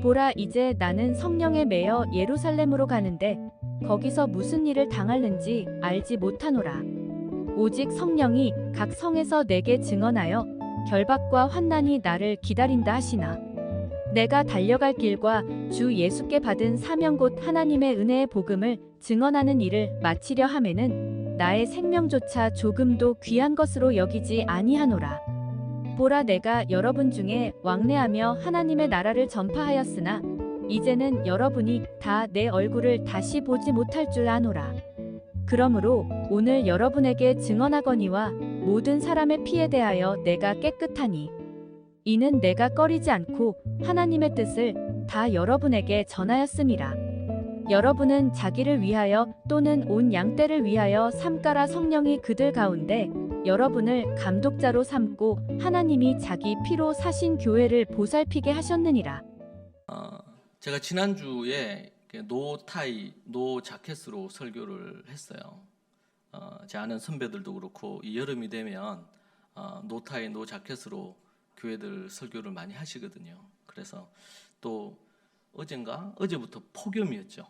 보라, 이제 나는 성령에 매여 예루살렘으로 가는데 거기서 무슨 일을 당할는지 알지 못하노라. 오직 성령이 각 성에서 내게 증언하여 결박과 환난이 나를 기다린다 하시나, 내가 달려갈 길과 주 예수께 받은 사명 곧 하나님의 은혜의 복음을 증언하는 일을 마치려 하매는 나의 생명조차 조금도 귀한 것으로 여기지 아니하노라. 보라, 내가 여러분 중에 왕래하며 하나님의 나라를 전파하였으나 이제는 여러분이 다 내 얼굴을 다시 보지 못할 줄 아노라. 그러므로 오늘 여러분에게 증언하거니와 모든 사람의 피에 대하여 내가 깨끗하니, 이는 내가 꺼리지 않고 하나님의 뜻을 다 여러분에게 전하였음이라. 여러분은 자기를 위하여 또는 온 양떼를 위하여 삼가라. 성령이 그들 가운데 여러분을 감독자로 삼고 하나님이 자기 피로 사신 교회를 보살피게 하셨느니라. 제가 지난주에 노타이, 노자켓으로 설교를 했어요. 제 아는 선배들도 그렇고 이 여름이 되면 노타이, 노자켓으로 교회들 설교를 많이 하시거든요. 그래서 또 어제부터 폭염이었죠.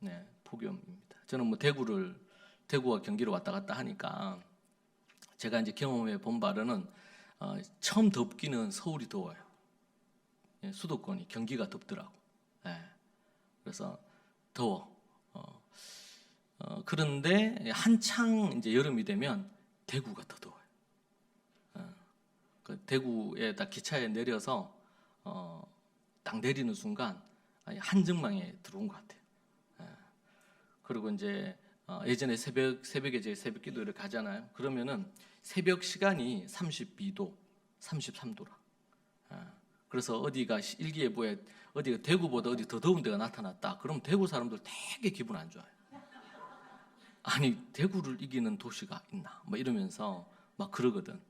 네, 폭염입니다. 저는 뭐 대구와 경기를 왔다 갔다 하니까 제가 이제 경험해 본 바로는 처음 덥기는 서울이 더워요. 예, 수도권이 경기가 덥더라고. 예, 그래서 더워. 그런데 한창 이제 여름이 되면 대구가 더 더워요. 그 대구에 딱 기차에 내려서 딱 내리는 순간 한증망에 들어온 것 같아요. 그리고 이제 예전에 새벽에 제 새벽 기도를 가잖아요. 그러면은 새벽 시간이 32도, 33도라. 그래서 어디가 일기예보에 어디가 대구보다 어디 더 더운 데가 나타났다. 그럼 대구 사람들 되게 기분 안 좋아요. 아니, 대구를 이기는 도시가 있나? 뭐 이러면서 막 그러거든.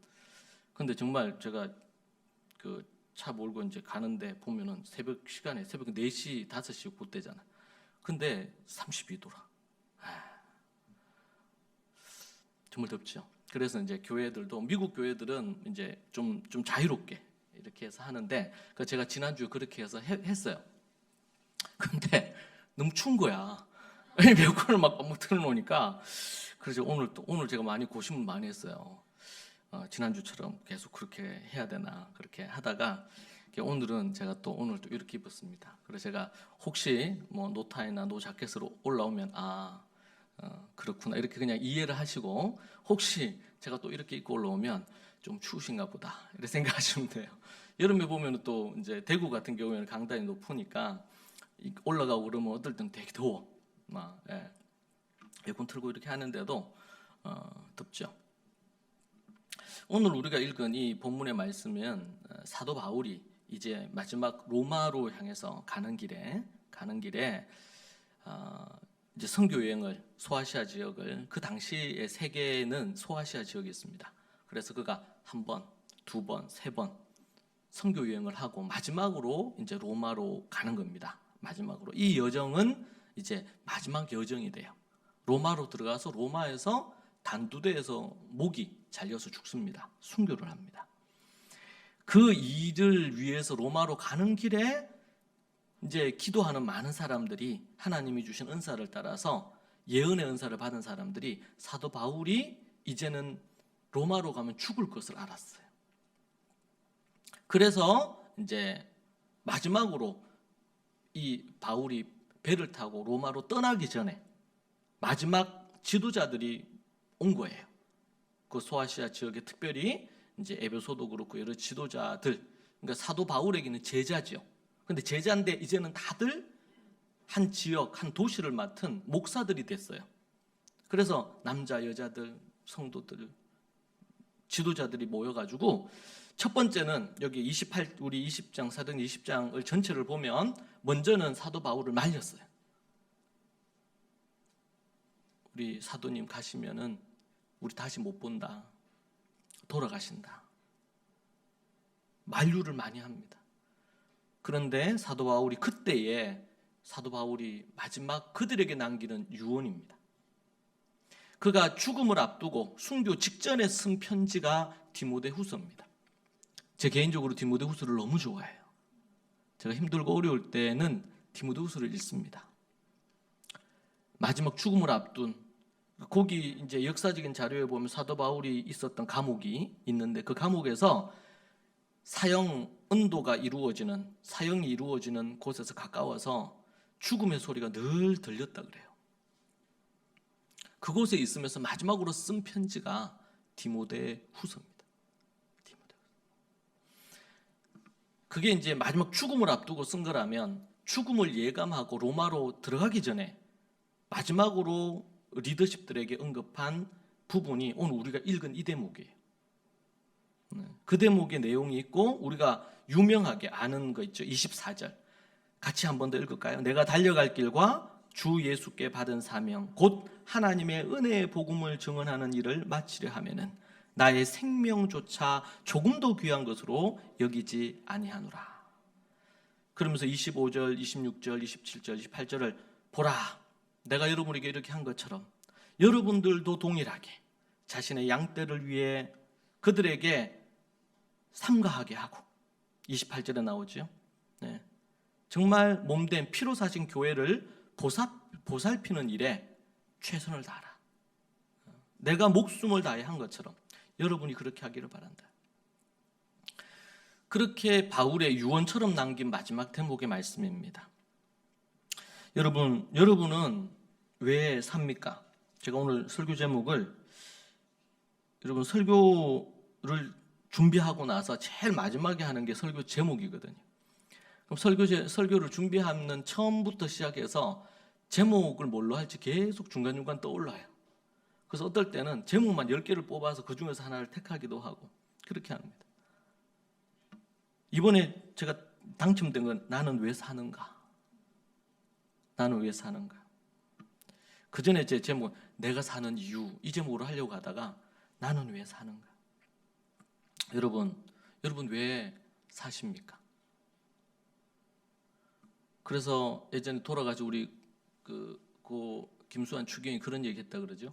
근데 정말 제가 그 차 몰고 이제 가는데 보면은 새벽 시간에 새벽 4시, 5시 그때잖아. 근데 32도라. 정말 덥죠. 그래서 이제 교회들도 미국 교회들은 이제 좀 자유롭게 이렇게 해서 하는데 제가 지난주에 그렇게 해서 했어요. 근데 너무 추운 거야. 에어컨을 막 틀어놓으니까. 그래서 오늘 제가 많이 고심을 많이 했어요. 지난주처럼 계속 그렇게 해야 되나 그렇게 하다가 오늘은 제가 오늘 또 이렇게 입었습니다. 그래서 제가 혹시 뭐 노타이나 노자켓으로 올라오면 그렇구나 이렇게 그냥 이해를 하시고, 혹시 제가 또 이렇게 입고 올라오면 좀 추우신가 보다 이렇게 생각하시면 돼요. 여름에 보면 또 이제 대구 같은 경우에는 강단이 높으니까 올라가고 그러면 어떨 땐 되게 더워. 에어컨 틀고 이렇게 하는데도 덥죠. 오늘 우리가 읽은 이 본문의 말씀은 사도 바울이 이제 마지막 로마로 향해서 가는 길에 이제 선교 여행을, 소아시아 지역을, 그 당시의 세계는 소아시아 지역이었습니다. 그래서 그가 한 번, 두 번, 세 번 선교 여행을 하고 마지막으로 이제 로마로 가는 겁니다. 마지막으로 이 여정은 이제 마지막 여정이 돼요. 로마로 들어가서 로마에서 단두대에서 목이 잘려서 죽습니다. 순교를 합니다. 그 일을 위해서 로마로 가는 길에 이제 기도하는 많은 사람들이, 하나님이 주신 은사를 따라서 예언의 은사를 받은 사람들이 사도 바울이 이제는 로마로 가면 죽을 것을 알았어요. 그래서 이제 마지막으로 이 바울이 배를 타고 로마로 떠나기 전에 마지막 지도자들이 온 거예요. 그 소아시아 지역에 특별히 이제 에베소도 그렇고 여러 지도자들, 그러니까 사도 바울에게는 제자죠. 근데 제자인데 이제는 다들 한 지역, 한 도시를 맡은 목사들이 됐어요. 그래서 남자, 여자들, 성도들, 지도자들이 모여가지고 첫 번째는 여기 우리 20장, 사도행 20장을 전체를 보면 먼저는 사도 바울을 말렸어요. 우리 사도님 가시면은 우리 다시 못 본다. 돌아가신다. 만류를 많이 합니다. 그런데 사도 바울이 마지막 그들에게 남기는 유언입니다. 그가 죽음을 앞두고 순교 직전에 쓴 편지가 디모데후서입니다. 제 개인적으로 디모데후서를 너무 좋아해요. 제가 힘들고 어려울 때는 디모데후서를 읽습니다. 마지막 죽음을 앞둔, 거기 이제 역사적인 자료에 보면 사도 바울이 있었던 감옥이 있는데 그 감옥에서 사형이 이루어지는 곳에서 가까워서 죽음의 소리가 늘 들렸다 그래요. 그곳에 있으면서 마지막으로 쓴 편지가 디모데후서입니다. 그게 이제 마지막 죽음을 앞두고 쓴 거라면 죽음을 예감하고 로마로 들어가기 전에 마지막으로 리더십들에게 언급한 부분이 오늘 우리가 읽은 이 대목이에요. 그 대목의 내용이 있고 우리가 유명하게 아는 거 있죠. 24절 같이 한 번 더 읽을까요? 내가 달려갈 길과 주 예수께 받은 사명 곧 하나님의 은혜의 복음을 증언하는 일을 마치려 하면은 나의 생명조차 조금도 귀한 것으로 여기지 아니하노라. 그러면서 25절, 26절, 27절, 28절을 보라, 내가 여러분에게 이렇게 한 것처럼 여러분들도 동일하게 자신의 양떼를 위해 그들에게 삼가하게 하고 28절에 나오죠. 네. 정말 몸된 피로 사신 교회를 보살피는 일에 최선을 다하라. 내가 목숨을 다해 한 것처럼 여러분이 그렇게 하기를 바란다. 그렇게 바울의 유언처럼 남긴 마지막 대목의 말씀입니다. 여러분은 왜 삽니까? 제가 오늘 설교 제목을 여러분 설교를 준비하고 나서 제일 마지막에 하는 게 설교 제목이거든요. 그럼 설교를 준비하는 처음부터 시작해서 제목을 뭘로 할지 계속 중간중간 떠올라요. 그래서 어떨 때는 제목만 10개를 뽑아서 그 중에서 하나를 택하기도 하고 그렇게 합니다. 이번에 제가 당첨된 건 나는 왜 사는가? 나는 왜 사는가? 그 전에 제 제목은 내가 사는 이유, 이 제목으로 하려고 하다가 나는 왜 사는가? 여러분 왜 사십니까? 그래서 예전에 돌아가서 우리 고 김수환 추경이 그런 얘기했다 그러죠.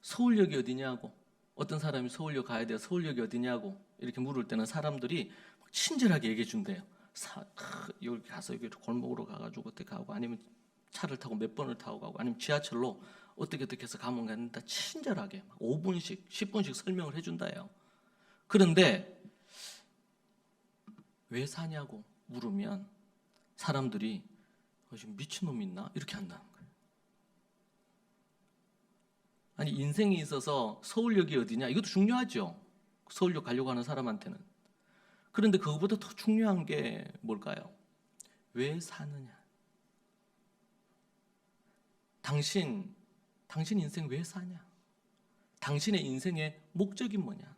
서울역이 어디냐고, 어떤 사람이 서울역 가야 돼요. 서울역이 어디냐고 이렇게 물을 때는 사람들이 친절하게 얘기해 준대요. 여기 가서 여기 골목으로 가가지고 어떻게 가고, 아니면 차를 타고 몇 번을 타고 가고, 아니면 지하철로 어떻게 해서 가면 가는다 친절하게 5분씩 10분씩 설명을 해준다요. 그런데 왜 사냐고 물으면 사람들이 지금 미친놈이 있나? 이렇게 한다는 거예요. 아니, 인생에 있어서 서울역이 어디냐? 이것도 중요하죠. 서울역 가려고 하는 사람한테는. 그런데 그거보다 더 중요한 게 뭘까요? 왜 사느냐? 당신 인생 왜 사냐? 당신의 인생의 목적이 뭐냐?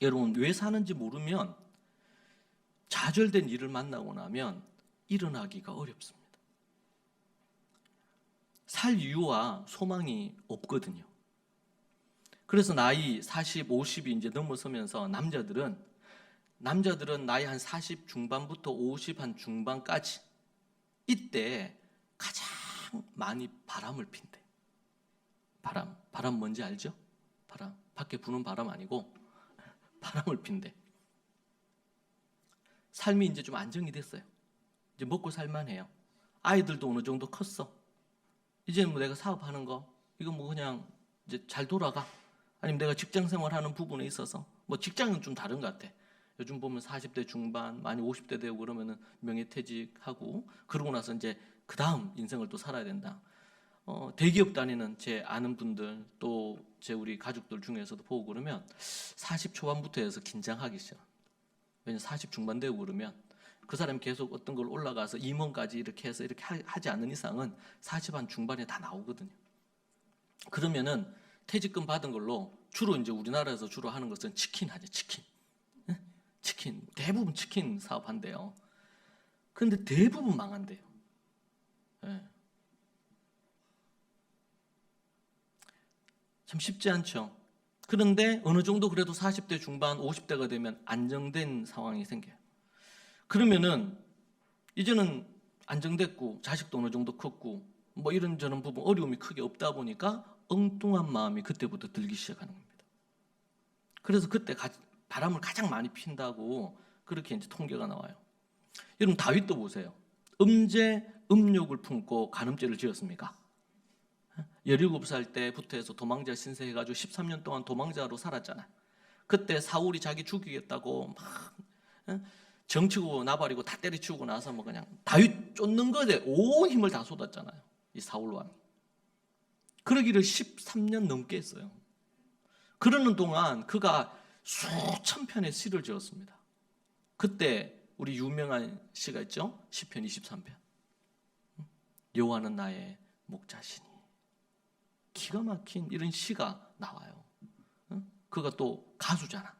여러분, 왜 사는지 모르면 좌절된 일을 만나고 나면 일어나기가 어렵습니다. 살 이유와 소망이 없거든요. 그래서 나이 40, 50이 이제 넘어서면서 남자들은 나이 한 40 중반부터 50 한 중반까지 이때 가장 많이 바람을 핀대. 바람 뭔지 알죠? 바람, 밖에 부는 바람 아니고 바람을 핀대. 삶이 이제 좀 안정이 됐어요. 이제 먹고 살만해요. 아이들도 어느 정도 컸어. 이제는 뭐 내가 사업하는 거 이거 뭐 그냥 이제 잘 돌아가. 아니면 내가 직장 생활하는 부분에 있어서 뭐 직장은 좀 다른 것 같아. 요즘 보면 40대 중반, 많이 50대 되고 그러면은 명예퇴직하고 그러고 나서 이제 그 다음 인생을 또 살아야 된다. 대기업 다니는 제 아는 분들 또 제 우리 가족들 중에서도 보고 그러면 40 초반부터 해서 긴장하기 시작. 왜냐면 40 중반 되고 그러면 그 사람이 계속 어떤 걸 올라가서 임원까지 이렇게 해서 이렇게 하지 않는 이상은 40 한 중반에 다 나오거든요. 그러면은 퇴직금 받은 걸로 주로 이제 우리나라에서 주로 하는 것은 치킨 하죠. 치킨. 대부분 치킨 사업한대요. 그런데 대부분 망한대요. 네. 참 쉽지 않죠. 그런데 어느 정도 그래도 40대 중반, 50대가 되면 안정된 상황이 생겨요. 그러면은 이제는 안정됐고 자식도 어느 정도 컸고 뭐 이런저런 부분 어려움이 크게 없다 보니까 엉뚱한 마음이 그때부터 들기 시작하는 겁니다. 그래서 그때 바람을 가장 많이 핀다고 그렇게 이제 통계가 나와요. 여러분 다윗도 보세요. 음제 음욕을 품고 간음죄를 지었습니까? 17살 때부터 해서 도망자 신세해가지고 13년 동안 도망자로 살았잖아요. 그때 사울이 자기 죽이겠다고 막 정치고 나발이고 다 때려치우고 나서 뭐 그냥 다윗 쫓는 것에 온 힘을 다 쏟았잖아요. 이 사울 왕이. 그러기를 13년 넘게 했어요. 그러는 동안 그가 수천 편의 시를 지었습니다. 그때 우리 유명한 시가 있죠? 시편 23편. 여호와는 나의 목자시니. 기가 막힌 이런 시가 나와요. 그가 또 가수잖아.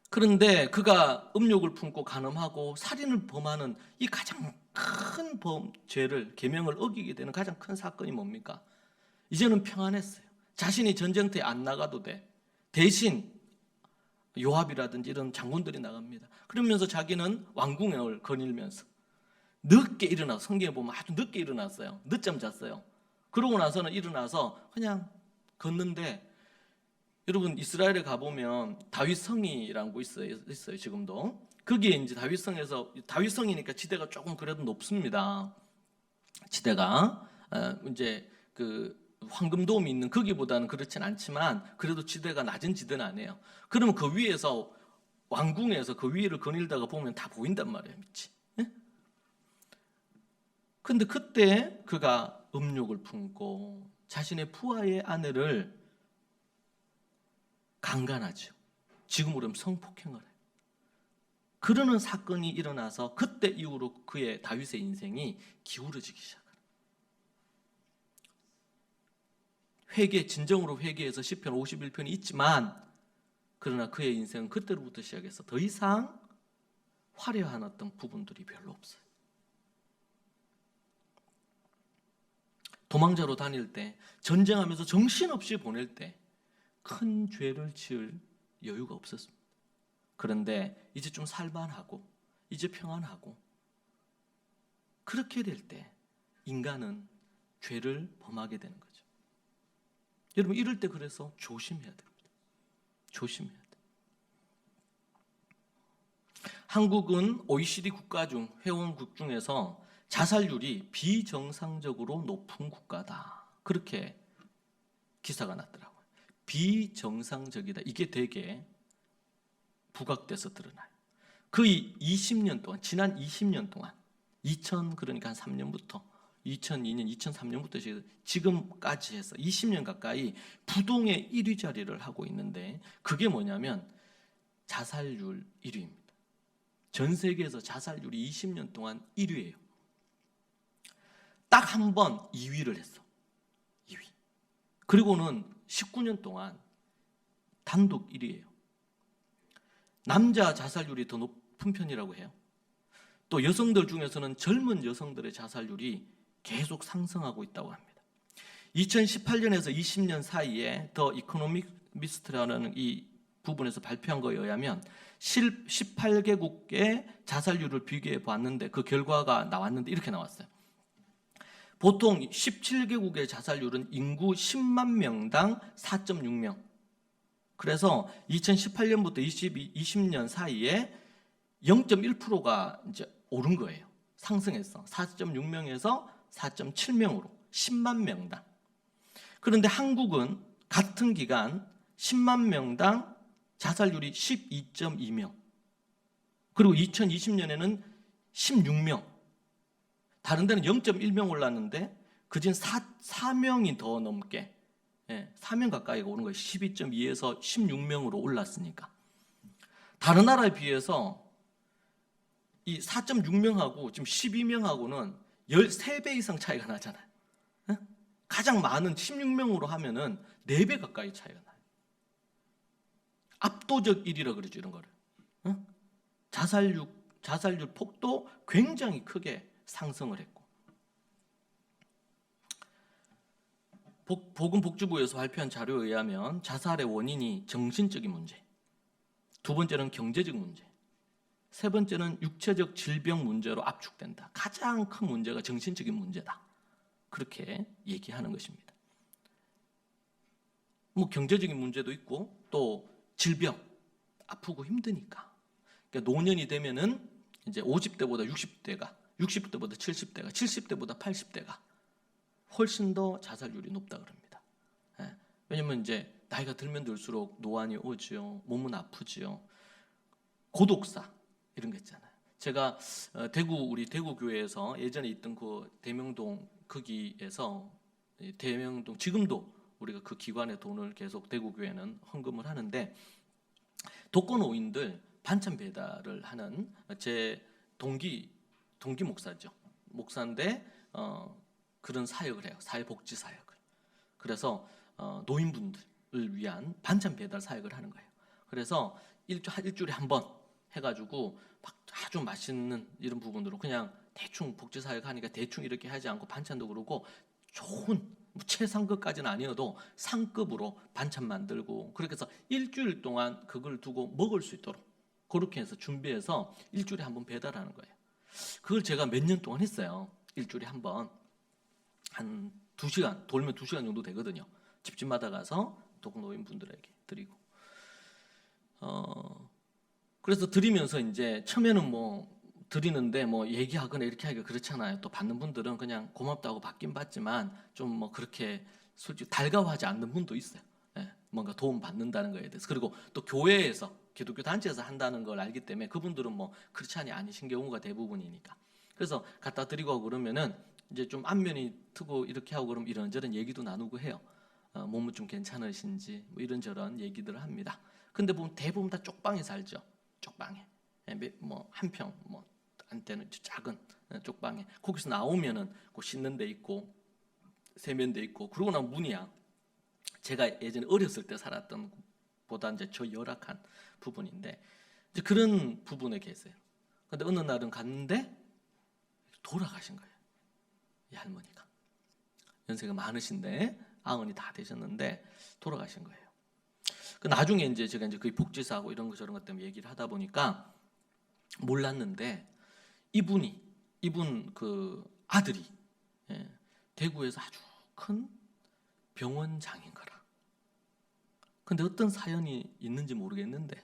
그런데 그가 음욕을 품고 간음하고 살인을 범하는 이 가장 큰 죄를 계명을 어기게 되는 가장 큰 사건이 뭡니까? 이제는 평안했어요. 자신이 전쟁터에 안 나가도 돼. 대신 요압이라든지 이런 장군들이 나갑니다. 그러면서 자기는 왕궁을 거닐면서 늦게 일어나서 성경에 보면 아주 늦게 일어났어요. 늦잠 잤어요. 그러고 나서는 일어나서 그냥 걷는데 여러분 이스라엘에 가보면 다윗성이라는 거 있어요 지금도. 거기에 이제 다윗성이니까 지대가 조금 그래도 높습니다. 지대가 이제 그 황금돔이 있는 거기보다는 그렇진 않지만 그래도 지대가 낮은 지대는 아니에요. 그러면 그 위에서 왕궁에서 그 위를 거닐다가 보면 다 보인단 말이에요, 밑이. 근데 그때 그가 음욕을 품고 자신의 부하의 아내를 강간하죠. 지금으로 하면 성폭행을 해요. 그러는 사건이 일어나서 그때 이후로 그의 다윗의 인생이 기울어지기 시작합니다. 진정으로 회개해서 시편 51편이 있지만 그러나 그의 인생은 그때로부터 시작해서 더 이상 화려한 어떤 부분들이 별로 없어요. 도망자로 다닐 때, 전쟁하면서 정신없이 보낼 때 큰 죄를 지을 여유가 없었습니다. 그런데 이제 좀 살만하고 이제 평안하고 그렇게 될 때 인간은 죄를 범하게 되는 거죠. 여러분 이럴 때 그래서 조심해야 됩니다. 조심해야 돼요. 한국은 OECD 국가 중 회원국 중에서 자살률이 비정상적으로 높은 국가다. 그렇게 기사가 났더라고요. 비정상적이다. 이게 되게 부각돼서 드러나요. 거의 20년 동안, 지난 20년 동안, 그러니까 한 3년부터 2002년, 2003년부터 지금까지 해서 20년 가까이 부동의 1위 자리를 하고 있는데 그게 뭐냐면 자살률 1위입니다. 전 세계에서 자살률이 20년 동안 1위예요. 딱 한 번 2위를 했어. 2위. 그리고는 19년 동안 단독 1위예요. 남자 자살률이 더 높은 편이라고 해요. 또 여성들 중에서는 젊은 여성들의 자살률이 계속 상승하고 있다고 합니다. 2018년에서 20년 사이에 더 이코노미스트라는 이 부분에서 발표한 거에 의하면 18개국의 자살률을 비교해 봤는데 그 결과가 나왔는데 이렇게 나왔어요. 보통 17개국의 자살률은 인구 10만 명당 4.6명. 그래서 2018년부터 20년 사이에 0.1%가 이제 오른 거예요. 상승했어. 4.6명에서 4.7명으로 10만 명당. 그런데 한국은 같은 기간 10만 명당 자살률이 12.2명. 그리고 2020년에는 16명. 다른 데는 0.1명 올랐는데 그진 4명이 더 넘게 4명 가까이가 오른 거예요. 12.2에서 16명으로 올랐으니까. 다른 나라에 비해서 이 4.6명하고 지금 12명하고는 13배 이상 차이가 나잖아요. 가장 많은 16명으로 하면은 4배 가까이 차이가 나요. 압도적 1위라 그러죠, 이런 거를. 자살률 폭도 굉장히 크게 상승을 했고. 보건복지부에서 발표한 자료에 의하면 자살의 원인이 정신적인 문제, 두 번째는 경제적 문제, 세 번째는 육체적 질병 문제로 압축된다. 가장 큰 문제가 정신적인 문제다. 그렇게 얘기하는 것입니다. 뭐 경제적인 문제도 있고 또 질병, 아프고 힘드니까. 그러니까 노년이 되면은 이제 50대보다 60대가, 60대보다 70대가, 70대보다 80대가 훨씬 더 자살률이 높다 그럽니다. 예. 왜냐면 이제 나이가 들면 들수록 노안이 오지요. 몸은 아프지요. 고독사 이런 거 있잖아요. 제가 우리 대구 교회에서 예전에 있던 그 대명동 거기에서 대명동 지금도 우리가 그 기관의 돈을 계속 대구 교회는 헌금을 하는데 독거노인들 반찬 배달을 하는 제 동기 목사죠. 목사인데 그런 사역을 해요. 사회복지 사역을. 그래서 노인분들을 위한 반찬 배달 사역을 하는 거예요. 그래서 일주일에 한 번 해가지고 막 아주 맛있는 이런 부분으로 그냥 대충 복지 사역 하니까 대충 이렇게 하지 않고 반찬도 그러고 좋은 뭐 최상급까지는 아니어도 상급으로 반찬 만들고 그렇게 해서 일주일 동안 그걸 두고 먹을 수 있도록 그렇게 해서 준비해서 일주일에 한 번 배달하는 거예요. 그걸 제가 몇 년 동안 했어요. 일주일에 한 번 한 2시간 돌면 2시간 정도 되거든요. 집집마다 가서 독거노인분들에게 드리고 그래서 드리면서 이제 처음에는 뭐 드리는데 뭐 얘기하거나 이렇게 하기가 그렇잖아요. 또 받는 분들은 그냥 고맙다고 받긴 받지만 좀 뭐 그렇게 솔직히 달가워하지 않는 분도 있어요. 예, 뭔가 도움 받는다는 거에 대해서. 그리고 또 교회에서 기독교 단체에서 한다는 걸 알기 때문에 그분들은 뭐 그렇지 아니신 경우가 대부분이니까. 그래서 갖다 드리고 그러면은 이제 좀 안면이 트고 이렇게 하고 그러면 이런저런 얘기도 나누고 해요. 몸은 좀 괜찮으신지 뭐 이런저런 얘기들을 합니다. 근데 보면 대부분 다 쪽방에 살죠. 쪽방에 뭐 한 평 뭐 한때는 작은 쪽방에 거기서 나오면은 그 씻는 데 있고 세면대 있고 그러고 나면 문이야. 제가 예전에 어렸을 때 살았던 보다 이제 저 열악한 부분인데 이제 그런 부분에 계세요. 근데 어느 날은 갔는데 돌아가신 거예요. 이 할머니가 연세가 많으신데 아흔이 다 되셨는데 돌아가신 거예요. 그 나중에 이제 제가 이제 그 복지사하고 이런 거 저런 것 때문에 얘기를 하다 보니까 몰랐는데 이분 그 아들이 대구에서 아주 큰 병원장인 거라. 근데 어떤 사연이 있는지 모르겠는데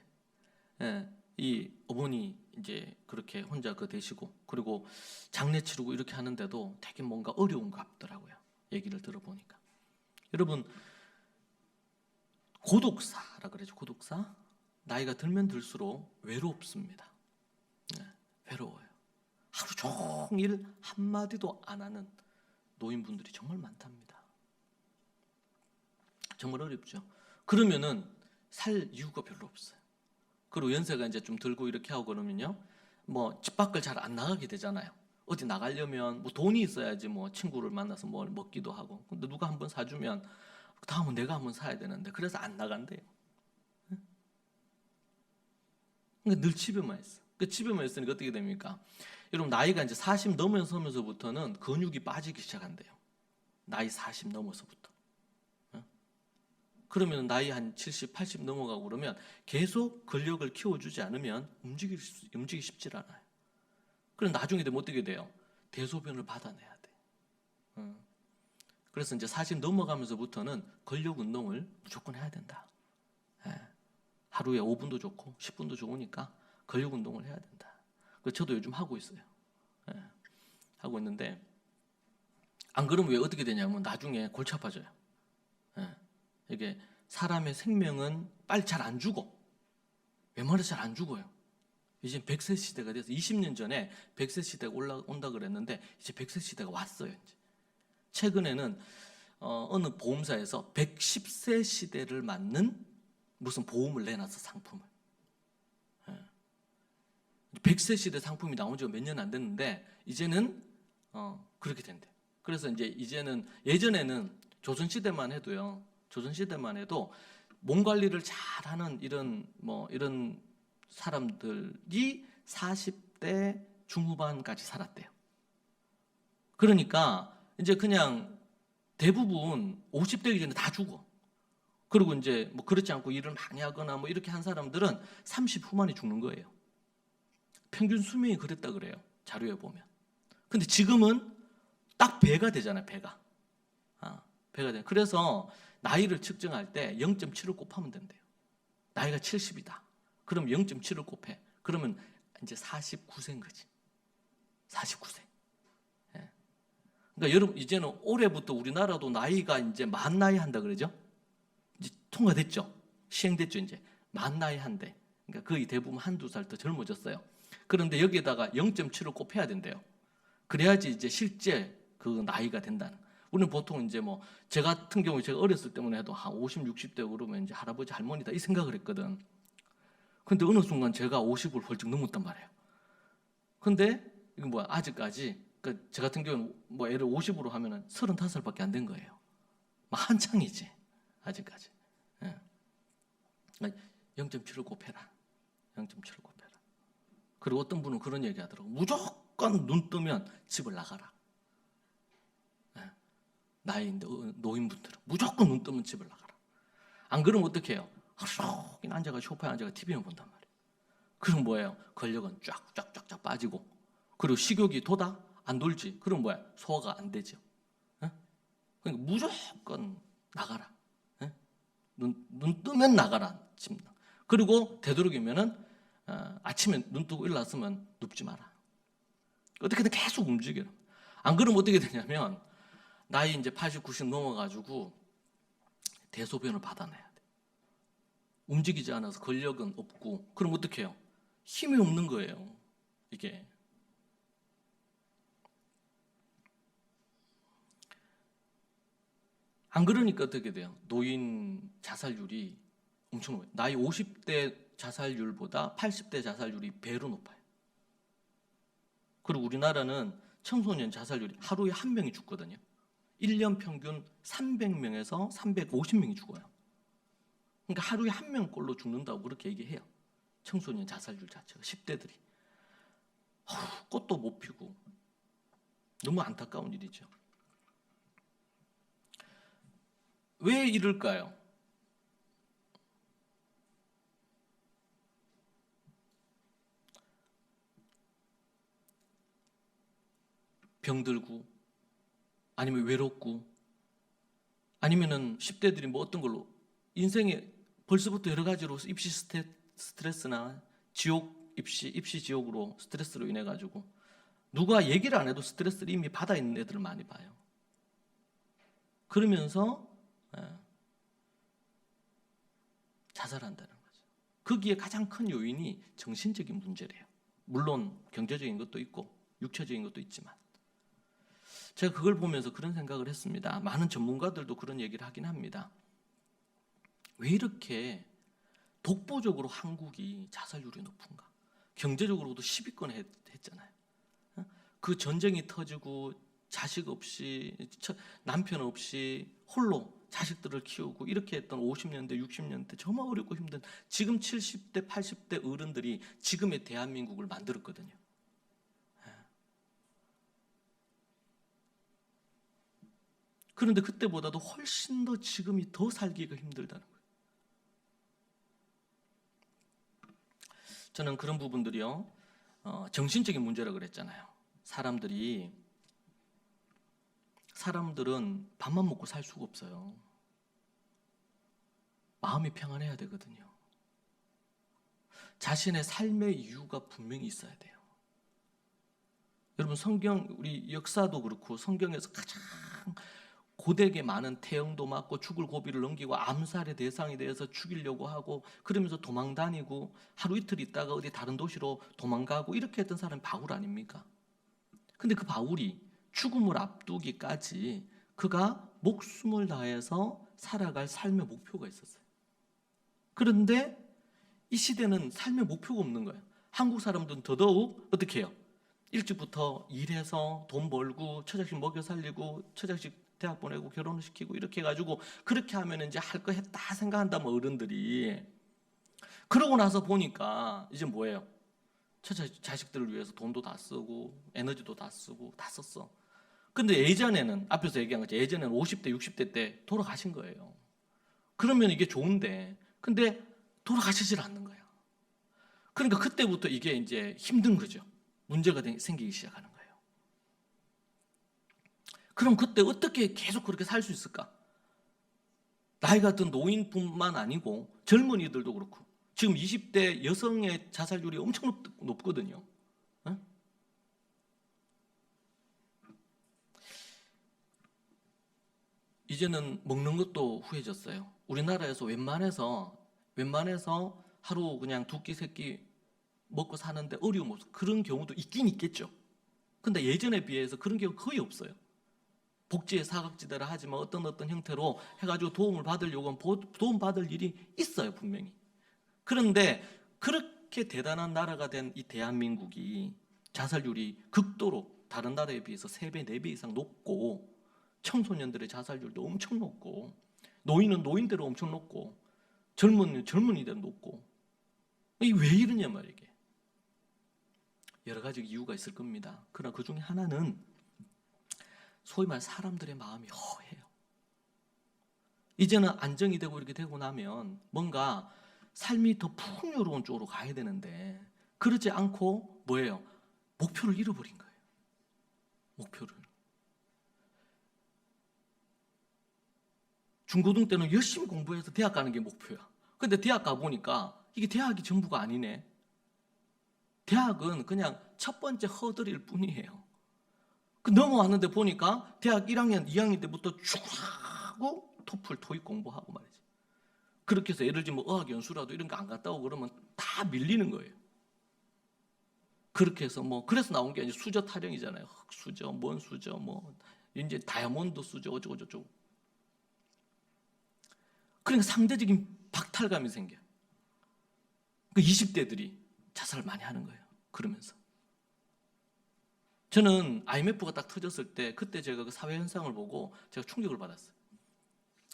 이 어머니 이제 그렇게 혼자 되시고 그리고 장례 치르고 이렇게 하는데도 되게 뭔가 어려운 것 같더라고요. 얘기를 들어보니까. 여러분 고독사라 그러죠. 고독사. 나이가 들면 들수록 외롭습니다. 외로워요. 하루 종일 한마디도 안 하는 노인분들이 정말 많답니다. 정말 어렵죠. 그러면은 살 이유가 별로 없어요. 그리고 연세가 이제 좀 들고 이렇게 하고 그러면요, 뭐 집 밖을 잘 안 나가게 되잖아요. 어디 나가려면 뭐 돈이 있어야지 뭐 친구를 만나서 뭘 먹기도 하고. 근데 누가 한번 사주면 다음은 내가 한번 사야 되는데 그래서 안 나간대요. 그러니까 늘 집에만 있어. 그 집에만 있으니까 어떻게 됩니까? 여러분 나이가 이제 40 넘어서면서부터는 근육이 빠지기 시작한대요. 나이 40 넘어서부터. 그러면 나이 한 70, 80 넘어가고 그러면 계속 근력을 키워주지 않으면 움직이기 쉽지 않아요. 그럼 나중에 되면 어떻게 돼요? 대소변을 받아내야 돼. 그래서 이제 40 넘어가면서부터는 근력 운동을 무조건 해야 된다. 하루에 5분도 좋고 10분도 좋으니까 근력 운동을 해야 된다. 그래서 저도 요즘 하고 있어요. 하고 있는데 안 그러면 왜 어떻게 되냐면 나중에 골치 아파져요. 이게 사람의 생명은 빨리 잘 안 죽어. 웬만해서 잘 안 죽어요. 이제 100세 시대가 돼서 20년 전에 100세 시대가 올라온다 그랬는데 이제 100세 시대가 왔어요. 이제. 최근에는 어느 보험사에서 110세 시대를 맞는 무슨 보험을 내놨어, 상품을. 100세 시대 상품이 나온 지가 몇 년 안 됐는데 이제는 그렇게 된대. 그래서 이제는 예전에는 조선시대만 해도요. 조선시대만 해도 몸 관리를 잘하는 이런 사람들이 40대 중후반까지 살았대요. 그러니까 이제 그냥 대부분 50대 이전에 다 죽어. 그리고 이제 뭐 그렇지 않고 일을 많이 하거나 뭐 이렇게 한 사람들은 30 후반에 죽는 거예요. 평균 수명이 그랬다 그래요. 자료에 보면. 근데 지금은 딱 배가 되잖아요, 배가. 배가 돼. 그래서 나이를 측정할 때 0.7을 곱하면 된대요. 나이가 70이다. 그럼 0.7을 곱해. 그러면 이제 49세인 거지. 49세. 예. 그러니까 여러분 이제는 올해부터 우리나라도 나이가 이제 만 나이 한다 그러죠? 이제 통과됐죠? 시행됐죠, 이제. 만 나이 한대. 그러니까 거의 대부분 한두 살 더 젊어졌어요. 그런데 여기에다가 0.7을 곱해야 된대요. 그래야지 이제 실제 그 나이가 된다는. 우리는 보통 이제 뭐, 제 같은 경우에 제가 어렸을 때만 해도 한 50, 60대 그러면 이제 할아버지, 할머니다 이 생각을 했거든. 근데 어느 순간 제가 50을 훌쩍 넘었단 말이에요. 근데 이거 뭐야, 아직까지, 그러니까 제 같은 경우는 뭐 애를 50으로 하면은 35살밖에 안 된 거예요. 막 한창이지, 아직까지. 예. 0.7을 곱해라. 0.7을 곱해라. 그리고 어떤 분은 그런 얘기 하더라고. 무조건 눈 뜨면 집을 나가라. 예. 나이인데 노인분들은 무조건 눈 뜨면 집을 나가라. 안 그러면 어떻게 해요? 하루 종일 앉아가 소파에 앉아가 TV만 본단 말이에요. 그럼 뭐예요? 근력은 쫙쫙쫙쫙 빠지고, 그리고 식욕이 돋아? 안 돌지. 그럼 뭐야? 소화가 안 되죠. 예? 그러니까 무조건 나가라. 예? 눈 뜨면 나가라. 집. 그리고 되도록이면은 아침에 눈 뜨고 일어났으면 눕지 마라. 어떻게든 계속 움직여라. 안 그러면 어떻게 되냐면 나이 이제 80, 90 넘어가지고 대소변을 받아내야 돼. 움직이지 않아서 근력은 없고, 그럼 어떻게 해요? 힘이 없는 거예요, 이게. 안 그러니까 어떻게 돼요? 노인 자살률이 엄청 높아요. 나이 50대 자살률보다 80대 자살률이 배로 높아요. 그리고 우리나라는 청소년 자살률이 하루에 한 명이 죽거든요. 1년 평균 300명에서 350명이 죽어요. 그러니까 하루에 한 명꼴로 죽는다고 그렇게 얘기해요. 청소년 자살률 자체가. 10대들이. 꽃도 못 피고. 너무 안타까운 일이죠. 왜 이럴까요? 병들고, 아니면 외롭고, 아니면은 10대들이 뭐 어떤 걸로 인생에 벌써부터 여러 가지로 입시 스트레스나 지옥 입시 지옥으로 스트레스로 인해 가지고 누가 얘기를 안 해도 스트레스를 이미 받아 있는 애들을 많이 봐요. 그러면서 자살한다는 거죠. 거기에 가장 큰 요인이 정신적인 문제래요. 물론 경제적인 것도 있고 육체적인 것도 있지만, 제가 그걸 보면서 그런 생각을 했습니다. 많은 전문가들도 그런 얘기를 하긴 합니다. 왜 이렇게 독보적으로 한국이 자살률이 높은가? 경제적으로도 10위권 했잖아요. 그 전쟁이 터지고 자식 없이, 남편 없이 홀로 자식들을 키우고 이렇게 했던 50년대, 60년대 정말 어렵고 힘든, 지금 70대, 80대 어른들이 지금의 대한민국을 만들었거든요. 그런데 그때보다도 훨씬 더 지금이 더 살기가 힘들다는 거예요. 저는 그런 부분들이요, 정신적인 문제라 그랬잖아요. 사람들은 밥만 먹고 살 수가 없어요. 마음이 평안해야 되거든요. 자신의 삶의 이유가 분명히 있어야 돼요. 여러분, 성경, 우리 역사도 그렇고 성경에서 가장 고되게 많은 태형도 맞고 죽을 고비를 넘기고 암살의 대상이 되어서 죽이려고 하고, 그러면서 도망 다니고 하루 이틀 있다가 어디 다른 도시로 도망가고 이렇게 했던 사람이 바울 아닙니까? 근데 그 바울이 죽음을 앞두기까지 그가 목숨을 다해서 살아갈 삶의 목표가 있었어요. 그런데 이 시대는 삶의 목표가 없는 거예요. 한국 사람들은 더더욱 어떻게 해요? 일찍부터 일해서 돈 벌고 처자식 먹여 살리고 처자식 대학 보내고 결혼을 시키고 이렇게 해가지고, 그렇게 하면 이제 할 거 했다 생각한다면 어른들이, 그러고 나서 보니까 이제 뭐예요? 자식들을 위해서 돈도 다 쓰고 에너지도 다 쓰고 다 썼어. 근데 예전에는, 앞에서 얘기한 것처럼 예전에는 50대 60대 때 돌아가신 거예요. 그러면 이게 좋은데, 근데 돌아가시질 않는 거예요. 그러니까 그때부터 이게 이제 힘든 거죠. 문제가 생기기 시작하는 거예요. 그럼 그때 어떻게 계속 그렇게 살 수 있을까? 나이가 든 노인뿐만 아니고 젊은이들도 그렇고 지금 20대 여성의 자살률이 엄청 높거든요. 어? 이제는 먹는 것도 후해졌어요. 우리나라에서 웬만해서 하루 그냥 두 끼, 세 끼 먹고 사는데 어려움 없어. 그런 경우도 있긴 있겠죠. 근데 예전에 비해서 그런 경우 거의 없어요. 복지의 사각지대라 하지만 어떤 형태로 해가지고 도움을 받으려고 하면 도움 받을 일이 있어요, 분명히. 그런데 그렇게 대단한 나라가 된 이 대한민국이 자살률이 극도로 다른 나라에 비해서 3배, 4배 이상 높고 청소년들의 자살률도 엄청 높고 노인은 노인대로 엄청 높고 젊은이대로 높고 이게 왜 이러냐 말이에요. 여러 가지 이유가 있을 겁니다. 그러나 그 중에 하나는 소위 말 사람들의 마음이 허해요. 이제는 안정이 되고 이렇게 되고 나면 뭔가 삶이 더 풍요로운 쪽으로 가야 되는데 그러지 않고 뭐예요? 목표를 잃어버린 거예요. 목표를. 중고등 때는 열심히 공부해서 대학 가는 게 목표야. 근데 대학 가보니까 이게 대학이 전부가 아니네. 대학은 그냥 첫 번째 허들일 뿐이에요. 그 넘어왔는데 보니까 대학 1학년, 2학년 때부터 쭉 하고 토플, 토익 공부하고 말이지. 그렇게 해서 예를 들면 어학 연수라도 이런 거 안 갔다 오고 그러면 다 밀리는 거예요. 그렇게 해서 그래서 나온 게 이제 수저 타령이잖아요. 흑수저, 뭔 수저, 이제 다이아몬드 수저 어쩌고 저쩌고. 그러니까 상대적인 박탈감이 생겨요. 그 20대들이 자살을 많이 하는 거예요. 그러면서. 저는 IMF가 딱 터졌을 때 그때 제가 그 사회 현상을 보고 제가 충격을 받았어요.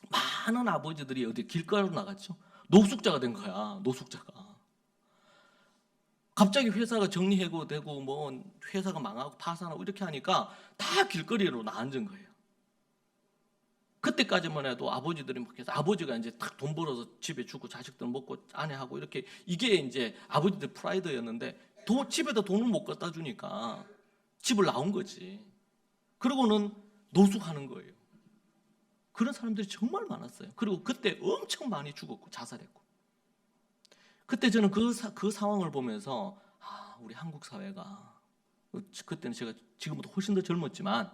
많은 아버지들이 어디 길가로 나갔죠. 노숙자가 된 거야. 노숙자가. 갑자기 회사가 정리해고되고 회사가 망하고 파산하고 이렇게 하니까 다 길거리로 나앉은 거예요. 그때까지만 해도 아버지들이 해서 아버지가 이제 딱 돈 벌어서 집에 주고 자식들 먹고 아내하고 이렇게 이게 이제 아버지들 프라이드였는데 집에다 돈을 못 갖다 주니까 집을 나온 거지. 그러고는 노숙하는 거예요. 그런 사람들이 정말 많았어요. 그리고 그때 엄청 많이 죽었고 자살했고. 그때 저는 그 상황을 보면서 우리 한국 사회가 그때는 제가 지금보다 훨씬 더 젊었지만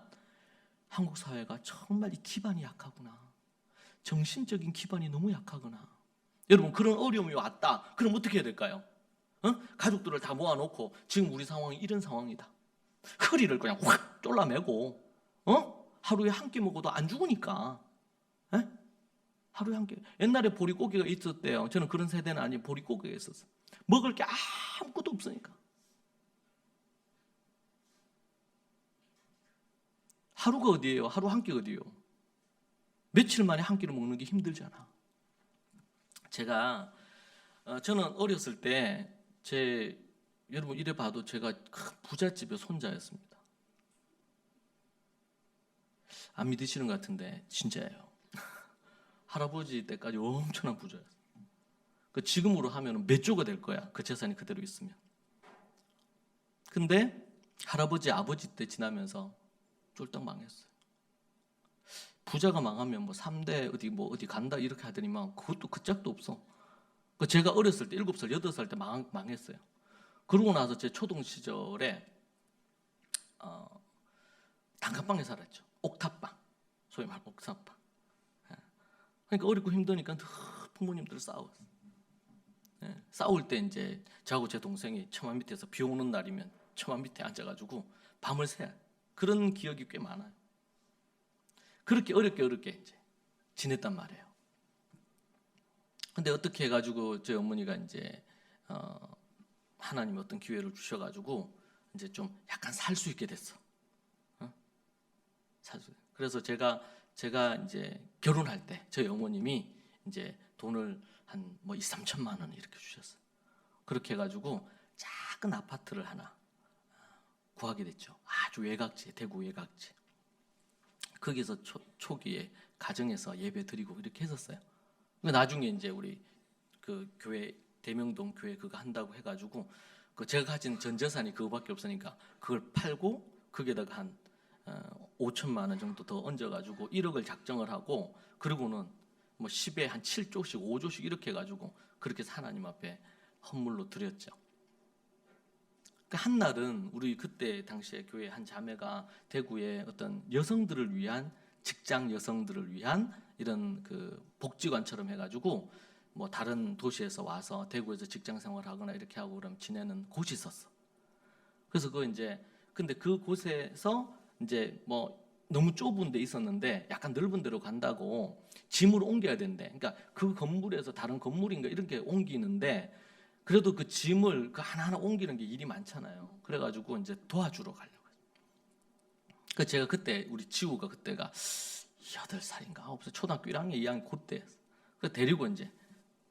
한국 사회가 정말 이 기반이 약하구나. 정신적인 기반이 너무 약하구나. 여러분 그런 어려움이 왔다. 그럼 어떻게 해야 될까요? 가족들을 다 모아놓고 지금 우리 상황이 이런 상황이다. 허리를 그냥 확 졸라매고 하루에 한 끼 먹어도 안 죽으니까 하루에 한 끼. 옛날에 보릿고개가 있었대요. 저는 그런 세대는 아니에요. 보릿고개가 있었어요. 먹을 게 아무것도 없으니까. 하루가 어디예요? 하루 한 끼 어디예요? 며칠 만에 한 끼를 먹는 게 힘들잖아. 저는 어렸을 때 여러분 이래 봐도 제가 큰 부잣집의 손자였습니다. 안 믿으시는 것 같은데 진짜예요. 할아버지 때까지 엄청난 부자였어요. 지금으로 하면 몇 조가 될 거야. 그 재산이 그대로 있으면. 근데 할아버지 아버지 때 지나면서 쫄딱 망했어요. 부자가 망하면 3대 어디 간다 이렇게 하더니만 그것도 그 짝도 없어. 제가 어렸을 때 7살, 8살 때 망했어요. 그러고 나서 제 초등 시절에 단칸방에 살았죠. 옥탑방. 소위 말하는 옥탑방. 그러니까 어렵고 힘드니까 부모님들 싸웠어요. 싸울 때 이제 저하고 제 동생이 처마 밑에서 비 오는 날이면 처마 밑에 앉아가지고 밤을 새요. 그런 기억이 꽤 많아요. 그렇게 어렵게 이제 지냈단 말이에요. 근데 어떻게 해가지고 저희 어머니가 이제 하나님 어떤 기회를 주셔가지고 이제 좀 약간 살 수 있게 됐어. 그래서 제가 이제 결혼할 때 저희 어머님이 이제 돈을 한 2, 3천만 원 이렇게 주셨어요. 그렇게 해가지고 작은 아파트를 하나 구하게 됐죠. 아주 외곽지, 대구 외곽지. 거기서 초기에 가정에서 예배 드리고 이렇게 했었어요. 나중에 이제 우리 그 교회 대명동 교회 그거 한다고 해가지고 제가 가진 전 재산이 그거밖에 없으니까 그걸 팔고 거기에다가 한 5천만 원 정도 더 얹어가지고 1억을 작정을 하고 그러고는 뭐 10에 한 7조씩 5조씩 이렇게 해가지고 그렇게 해서 하나님 앞에 헌물로 드렸죠. 그 한 날은 우리 그때 당시에 교회 한 자매가 대구에 어떤 여성들을 위한, 직장 여성들을 위한 이런 그 복지관처럼 해가지고 뭐 다른 도시에서 와서 대구에서 직장 생활하거나 이렇게 하고 그럼 지내는 곳이 있었어. 그래서 그 이제 근데 그 곳에서 이제 뭐 너무 좁은 데 있었는데 약간 넓은 데로 간다고 짐을 옮겨야 된대. 그러니까 그 건물에서 다른 건물인가 이렇게 옮기는데 그래도 그 짐을 그 하나하나 옮기는 게 일이 많잖아요. 그래가지고 이제 도와주러 가려고. 그 제가 그때 우리 지우가 그때가 8살인가 9살 초등학교 1학년 2학년 그때 그 데리고 이제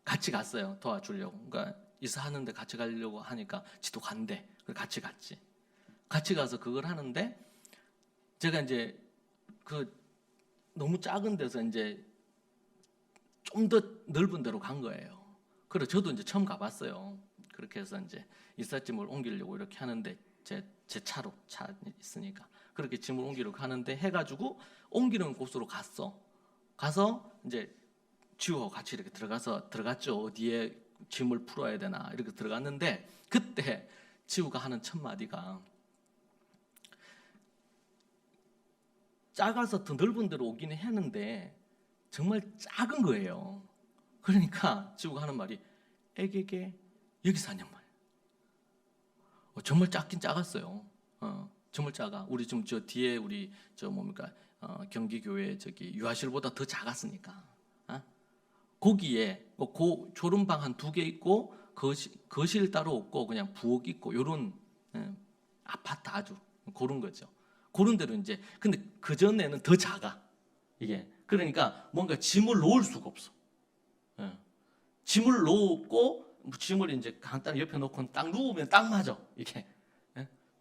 같이 갔어요. 도와주려고. 그러니까 이사하는데 같이 가려고 하니까 지도 간대. 그래서 같이 갔지. 같이 가서 그걸 하는데 제가 이제 그 너무 작은 데서 이제 좀 더 넓은 데로 간 거예요. 그래 저도 이제 처음 가봤어요. 그렇게 해서 이제 이삿짐을 옮기려고 이렇게 하는데 제 차로 차 있으니까 그렇게 짐을 옮기려고 하는데 해가지고 옮기는 곳으로 갔어. 가서 이제 지우하고 같이 이렇게 들어갔죠. 어디에 짐을 풀어야 되나 이렇게 들어갔는데 그때 지우가 하는 첫 마디가 작아서 더 넓은 데로 오기는 했는데 정말 작은 거예요. 그러니까 지우가 하는 말이 애게게 여기 사냔 말이야. 정말 작긴 작았어요. 정말 작아. 우리 지금 저 뒤에 우리 저 뭡니까 경기교회 저기 유아실보다 더 작았으니까. 거기에 그 졸음방 한 2개 있고 거실 따로 없고 그냥 부엌 있고 요런 아파트 아주 그런 거죠. 그런 데로 이제 근데 그 전에는 더 작아 이게. 그러니까 뭔가 짐을 놓을 수가 없어. 짐을 놓고 짐을 이제 간단히 옆에 놓고 딱 누우면 딱 맞아 이게.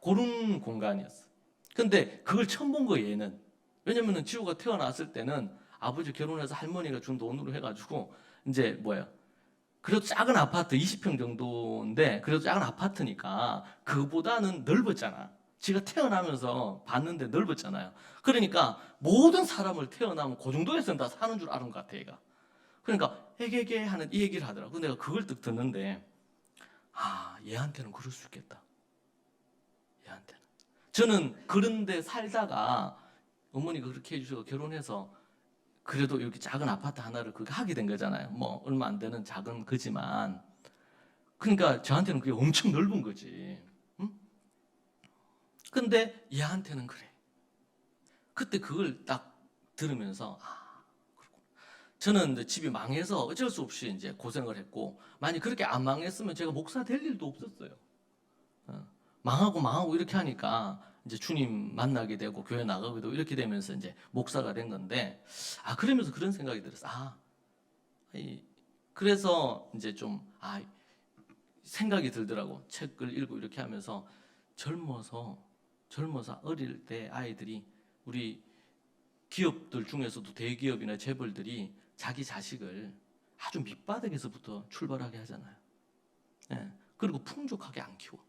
그런 공간이었어. 근데 그걸 처음 본 거예요 얘는. 왜냐면은 지우가 태어났을 때는 아버지 결혼해서 할머니가 준 돈으로 해가지고 이제 뭐야 그래도 작은 아파트 20평 정도인데 그래도 작은 아파트니까 그보다는 넓었잖아. 지가 태어나면서 봤는데 넓었잖아요. 그러니까 모든 사람을 태어나면 그 정도에서는 다 사는 줄 아는 것 같아 얘가. 그러니까 해게게 하는 이 얘기를 하더라고. 내가 그걸 딱 듣는데 얘한테는 그럴 수 있겠다. 얘한테는. 저는 그런데 살다가 어머니가 그렇게 해주셔서 결혼해서 그래도 이렇게 작은 아파트 하나를 그렇게 하게 된 거잖아요. 뭐 얼마 안 되는 작은 거지만 그러니까 저한테는 그게 엄청 넓은 거지. 응? 근데 얘한테는 그래. 그때 그걸 딱 들으면서 그렇구나. 저는 이제 집이 망해서 어쩔 수 없이 이제 고생을 했고 만약 그렇게 안 망했으면 제가 목사 될 일도 없었어요. 망하고 이렇게 하니까 이제 주님 만나게 되고 교회 나가기도 이렇게 되면서 이제 목사가 된 건데 그러면서 그런 생각이 들었어. 그래서 이제 좀 생각이 들더라고. 책을 읽고 이렇게 하면서 젊어서 어릴 때 아이들이 우리 기업들 중에서도 대기업이나 재벌들이 자기 자식을 아주 밑바닥에서부터 출발하게 하잖아요. 그리고 풍족하게 안 키워.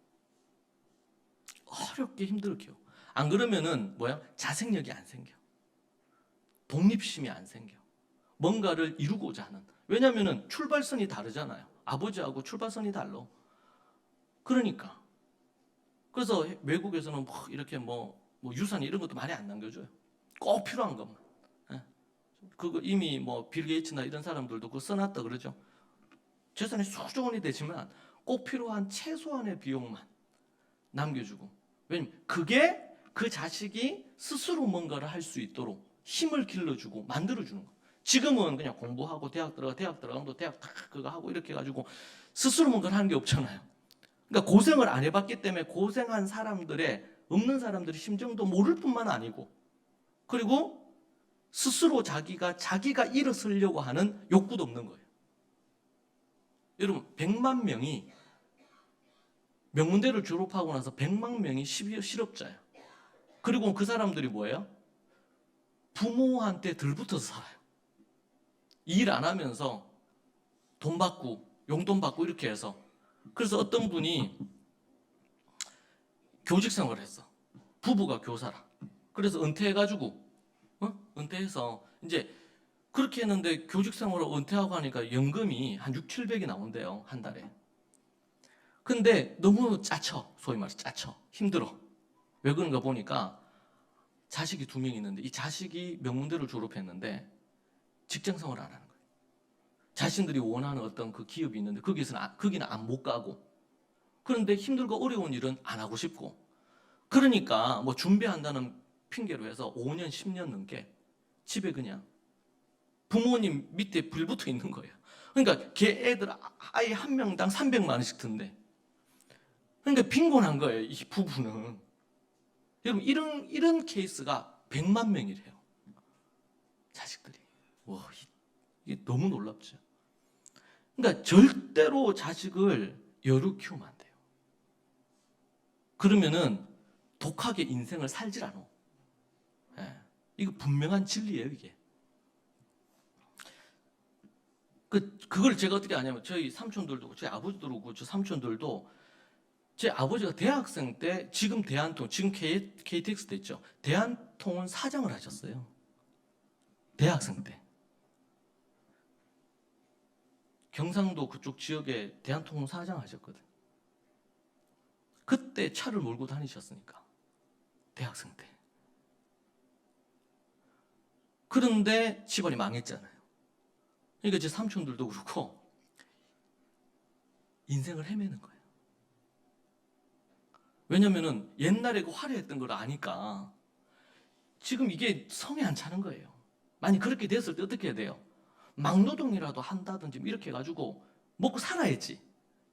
어렵게 힘들게 키워. 안 그러면은 자생력이 안 생겨. 독립심이 안 생겨. 뭔가를 이루고자 하는. 왜냐면은 출발선이 다르잖아요. 아버지하고 출발선이 달라. 그러니까. 그래서 외국에서는 이렇게 유산 이런 것도 많이 안 남겨줘요. 꼭 필요한 것만. 그거 이미 빌 게이츠나 이런 사람들도 그거 써놨다 그러죠. 재산이 수조 원이 되지만 꼭 필요한 최소한의 비용만 남겨주고. 왜냐면 그게 그 자식이 스스로 뭔가를 할 수 있도록 힘을 길러주고 만들어주는 거예요. 지금은 그냥 공부하고 대학 들어가면 또 대학 그거 하고 이렇게 해가지고 스스로 뭔가를 하는 게 없잖아요. 그러니까 고생을 안 해봤기 때문에 고생한 사람들의 없는 사람들의 심정도 모를 뿐만 아니고 그리고 스스로 자기가 일어서려고 하는 욕구도 없는 거예요. 여러분 100만 명이 명문대를 졸업하고 나서 100만 명이 실업자예요. 그리고 그 사람들이 뭐예요? 부모한테 들붙어서 살아요. 일 안 하면서 돈 받고 용돈 받고 이렇게 해서. 그래서 어떤 분이 교직 생활을 했어. 부부가 교사라. 그래서 은퇴해가지고 은퇴해서 이제 그렇게 그렇게 했는데 교직 생활을 은퇴하고 하니까 연금이 한 6, 700이 나온대요, 한 달에. 근데 너무 짜쳐, 소위 말해서 짜쳐, 힘들어. 왜 그런가 보니까 자식이 2명 있는데 이 자식이 명문대를 졸업했는데 직장 생활을 안 하는 거예요. 자신들이 원하는 어떤 그 기업이 있는데 거기는 못 가고, 그런데 힘들고 어려운 일은 안 하고 싶고, 그러니까 뭐 준비한다는 핑계로 해서 5년, 10년 넘게 집에 그냥 부모님 밑에 불 붙어 있는 거예요. 그러니까 걔 애들 아이 한 명당 300만 원씩 든대. 그러니까 빈곤한 거예요, 이 부부는. 여러분, 이런 케이스가 100만 명이래요. 자식들이. 와, 이게 너무 놀랍죠. 그러니까 절대로 자식을 여루 키우면 안 돼요. 그러면은 독하게 인생을 살질 않아. 예. 이거 분명한 진리예요, 이게. 그걸 제가 어떻게 아냐면, 저희 삼촌들도, 저희 아버지도 그렇고, 저 삼촌들도, 제 아버지가 대학생 때, 지금 대한통, 지금 KTX 때 있죠. 대한통운 사장을 하셨어요. 대학생 때. 경상도 그쪽 지역에 대한통운 사장 하셨거든. 그때 차를 몰고 다니셨으니까. 대학생 때. 그런데 집안이 망했잖아요. 그러니까 제 삼촌들도 그렇고 인생을 헤매는 거예요. 왜냐면은 옛날에 그 화려했던 걸 아니까 지금 이게 성에 안 차는 거예요. 만약 그렇게 됐을 때 어떻게 해야 돼요? 막노동이라도 한다든지 이렇게 해가지고 먹고 살아야지.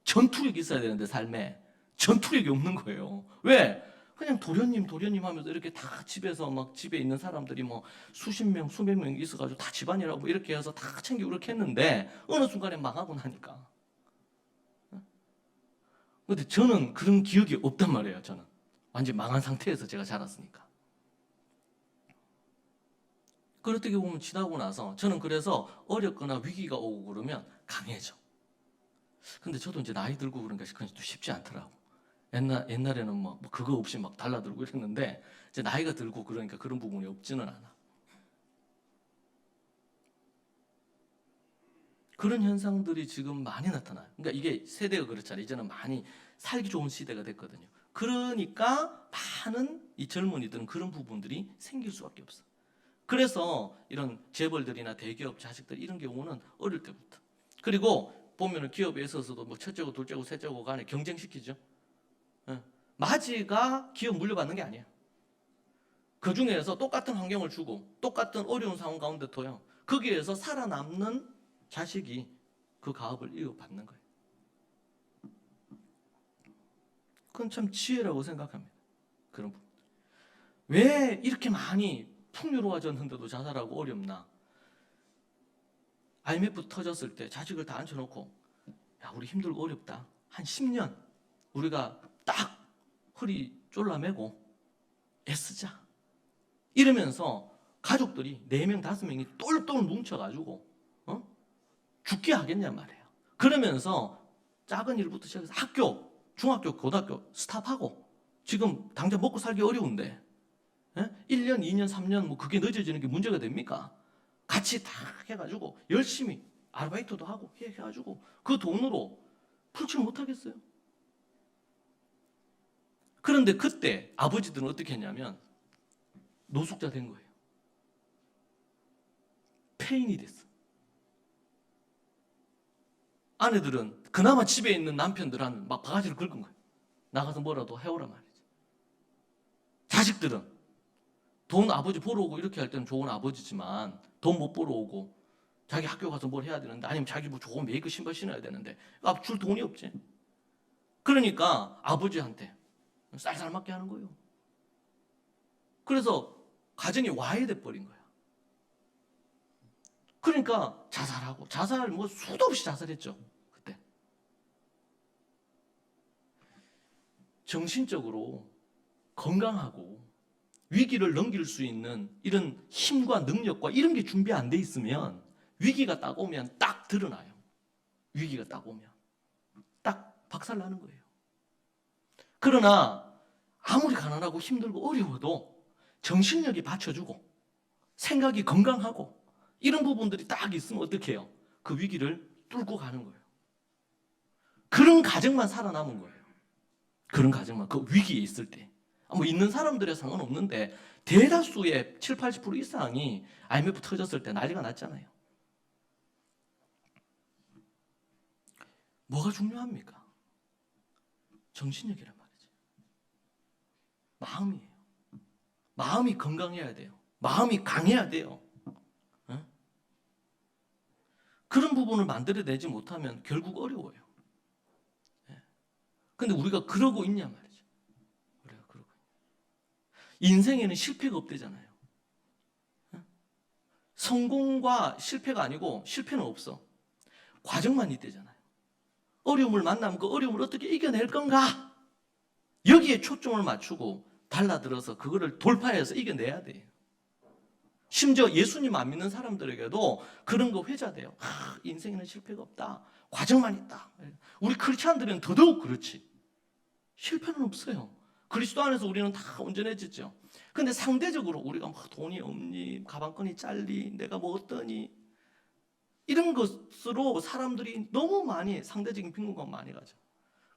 전투력이 있어야 되는데 삶에 전투력이 없는 거예요. 왜? 그냥 도련님 하면서 이렇게 다 집에서 막 집에 있는 사람들이 뭐 수십 명, 수백 명 있어가지고 다 집안이라고 뭐 이렇게 해서 다 챙기고 이렇게 했는데 어느 순간에 망하고 나니까. 근데 저는 그런 기억이 없단 말이에요, 저는. 완전히 망한 상태에서 제가 자랐으니까. 그렇게 보면 지나고 나서 저는 그래서 어렵거나 위기가 오고 그러면 강해져. 근데 저도 이제 나이 들고 그러니까 그건 또 쉽지 않더라고. 옛날에는 뭐 그거 없이 막 달라들고 이랬는데 이제 나이가 들고 그러니까 그런 부분이 없지는 않아. 그런 현상들이 지금 많이 나타나요. 그러니까 이게 세대가 그렇잖아요. 이제는 많이 살기 좋은 시대가 됐거든요. 그러니까 많은 이 젊은이들은 그런 부분들이 생길 수밖에 없어. 그래서 이런 재벌들이나 대기업 자식들 이런 경우는 어릴 때부터. 그리고 보면은 기업에 있어서도 뭐 첫째고 둘째고 셋째고 간에 경쟁시키죠. 예. 마지가 기업 물려받는 게 아니야. 그 중에서 똑같은 환경을 주고 똑같은 어려운 상황 가운데 둬요. 거기에서 살아남는 자식이 그 가업을 이어받는 거예요. 그건 참 지혜라고 생각합니다. 그런 부분. 왜 이렇게 많이 풍요로워졌는데도 자살하고 어렵나? IMF 터졌을 때 자식을 다 앉혀놓고 야, 우리 힘들고 어렵다. 한 10년 우리가 딱 허리 졸라매고 애쓰자. 이러면서 가족들이 4명, 5명이 똘똘 뭉쳐가지고 죽게 하겠냔 말이에요. 그러면서 작은 일부터 시작해서 학교, 중학교, 고등학교 스탑하고 지금 당장 먹고 살기 어려운데 1년, 2년, 3년 뭐 그게 늦어지는 게 문제가 됩니까? 같이 다 해가지고 열심히 아르바이트도 하고 해가지고 그 돈으로 풀칠 못하겠어요. 그런데 그때 아버지들은 어떻게 했냐면 노숙자 된 거예요. 폐인이 됐어. 아내들은 그나마 집에 있는 남편들한테 막 바가지를 긁은 거예요. 나가서 뭐라도 해오라 말이지. 자식들은 돈 아버지 보러 오고 이렇게 할 때는 좋은 아버지지만 돈 못 보러 오고 자기 학교 가서 뭘 해야 되는데 아니면 자기 뭐 좋은 메이크 신발 신어야 되는데 줄 돈이 없지. 그러니까 아버지한테 쌀쌀맞게 하는 거예요. 그래서 가정이 와해돼 버린 거야. 그러니까 자살하고 자살 뭐 수도 없이 자살했죠. 그때. 정신적으로 건강하고 위기를 넘길 수 있는 이런 힘과 능력과 이런 게 준비 안 돼 있으면 위기가 딱 오면 딱 드러나요. 위기가 딱 오면 딱 박살나는 거예요. 그러나 아무리 가난하고 힘들고 어려워도 정신력이 받쳐주고 생각이 건강하고 이런 부분들이 딱 있으면 어떻게 해요? 그 위기를 뚫고 가는 거예요. 그런 가정만 살아남은 거예요. 그런 가정만, 그 위기에 있을 때. 뭐 있는 사람들에 상관없는데 대다수의 7, 80% 이상이 IMF 터졌을 때 난리가 났잖아요. 뭐가 중요합니까? 정신력이란 말이지. 마음이에요. 마음이 건강해야 돼요. 마음이 강해야 돼요. 어? 그런 부분을 만들어내지 못하면 결국 어려워요. 근데 우리가 그러고 있냐 말이죠. 우리가 그러고 인생에는 실패가 없대잖아요. 성공과 실패가 아니고 실패는 없어. 과정만 있대잖아요. 어려움을 만나면 그 어려움을 어떻게 이겨낼 건가? 여기에 초점을 맞추고 달라들어서 그거를 돌파해서 이겨내야 돼요. 심지어 예수님 안 믿는 사람들에게도 그런 거 회자돼요. 인생에는 실패가 없다. 과정만 있다. 우리 크리스찬들은 더더욱 그렇지. 실패는 없어요. 그리스도 안에서 우리는 다 온전해졌죠. 근데 상대적으로 우리가 뭐 돈이 없니, 가방끈이 짧니, 내가 뭐 어떠니 이런 것으로 사람들이 너무 많이 상대적인 빈곤감 많이 가죠.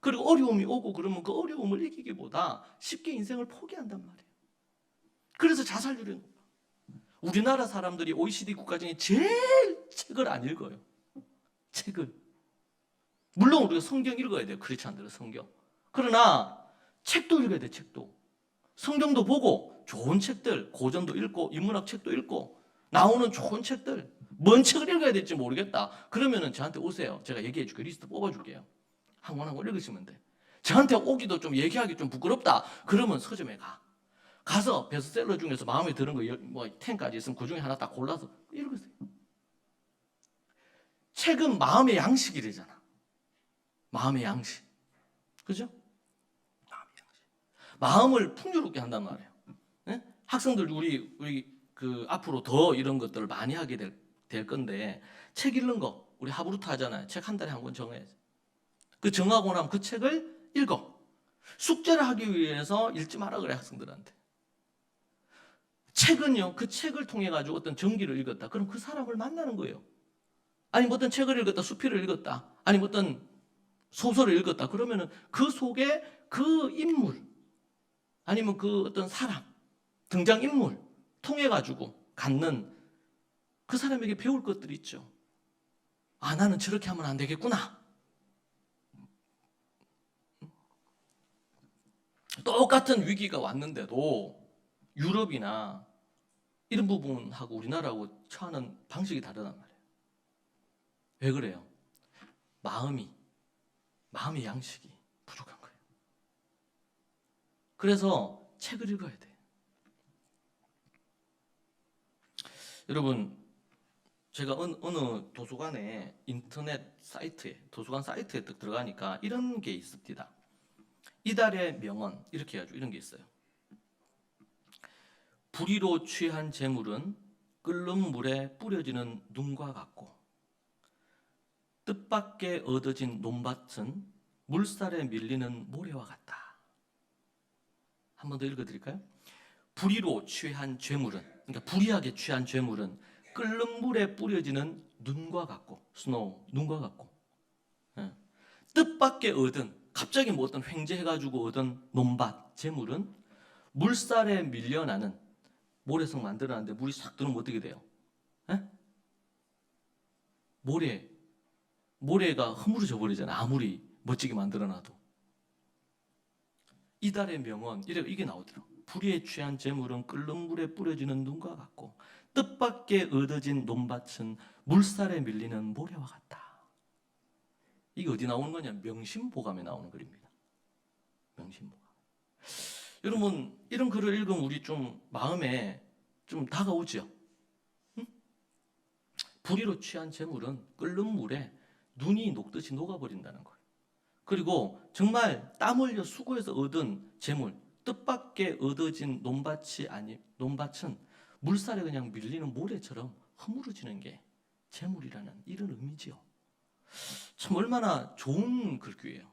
그리고 어려움이 오고 그러면 그 어려움을 이기기보다 쉽게 인생을 포기한단 말이에요. 그래서 자살률이 높아. 우리나라 사람들이 OECD 국가 중에 제일 책을 안 읽어요. 책을. 물론 우리가 성경 읽어야 돼요. 크리스찬들은 성경. 그러나 책도 읽어야 돼. 책도. 성경도 보고 좋은 책들, 고전도 읽고 인문학 책도 읽고 나오는 좋은 책들, 뭔 책을 읽어야 될지 모르겠다. 그러면은 저한테 오세요. 제가 얘기해 줄게요. 리스트 뽑아줄게요. 한 권 한 권 읽으시면 돼. 저한테 오기도 좀 얘기하기 좀 부끄럽다. 그러면 서점에 가. 가서 베스트셀러 중에서 마음에 드는 거 뭐 10가지 있으면 그 중에 하나 딱 골라서 읽으세요. 책은 마음의 양식이래잖아. 마음의 양식. 그죠? 마음의 양식. 마음을 풍요롭게 한단 말이에요. 네? 학생들 우리 그 앞으로 더 이런 것들을 많이 하게 될 건데 책 읽는 거 우리 하브루트 하잖아요. 책 한 달에 한 권 정해야지. 그 정하고 나면 그 책을 읽어. 숙제를 하기 위해서 읽지 마라 그래 학생들한테. 책은요, 그 책을 통해 가지고 어떤 전기를 읽었다. 그럼 그 사람을 만나는 거예요. 아니 뭐 어떤 책을 읽었다, 수필을 읽었다, 아니 뭐 어떤 소설을 읽었다. 그러면은 그 속에 그 인물, 아니면 그 어떤 사람, 등장 인물 통해 가지고 갖는 그 사람에게 배울 것들이 있죠. 아, 나는 저렇게 하면 안 되겠구나. 똑같은 위기가 왔는데도 유럽이나 이런 부분하고 우리나라하고 처하는 방식이 다르단 말이에요. 왜 그래요? 마음의 양식이 부족한 거예요. 그래서 책을 읽어야 돼요. 여러분, 제가 어느 도서관에 인터넷 사이트에, 도서관 사이트에 딱 들어가니까 이런 게 있습니다. 이달의 명언, 이렇게 해가지고 이런 게 있어요. 불의로 취한 재물은 끓는 물에 뿌려지는 눈과 같고 뜻밖의 얻어진 논밭은 물살에 밀리는 모래와 같다. 한 번 더 읽어드릴까요? 불의로 취한 죄물은, 그러니까 불의하게 취한 죄물은 끓는 물에 뿌려지는 눈과 같고, 스노우, 눈과 같고, 예. 뜻밖의 얻은, 갑자기 뭐 어떤 횡재해가지고 얻은 논밭, 재물은 물살에 밀려나는, 모래성 만들어놨는데 물이 싹 들어오면 어떻게 돼요? 예? 모래가 허물어져 버리잖아요. 아무리 멋지게 만들어놔도. 이달의 명언, 이게 나오더라고요. 불의에 취한 재물은 끓는 물에 뿌려지는 눈과 같고 뜻밖의 얻어진 논밭은 물살에 밀리는 모래와 같다. 이게 어디 나오는 거냐? 명심보감에 나오는 글입니다. 명심보감. 여러분, 이런 글을 읽으면 우리 좀 마음에 좀 다가오죠? 응? 불의로 취한 재물은 끓는 물에 눈이 녹듯이 녹아버린다는 거예요. 그리고 정말 땀 흘려 수고해서 얻은 재물, 뜻밖의 얻어진 논밭은 물살에 그냥 밀리는 모래처럼 허물어지는 게 재물이라는 이런 의미지요. 참 얼마나 좋은 글귀예요.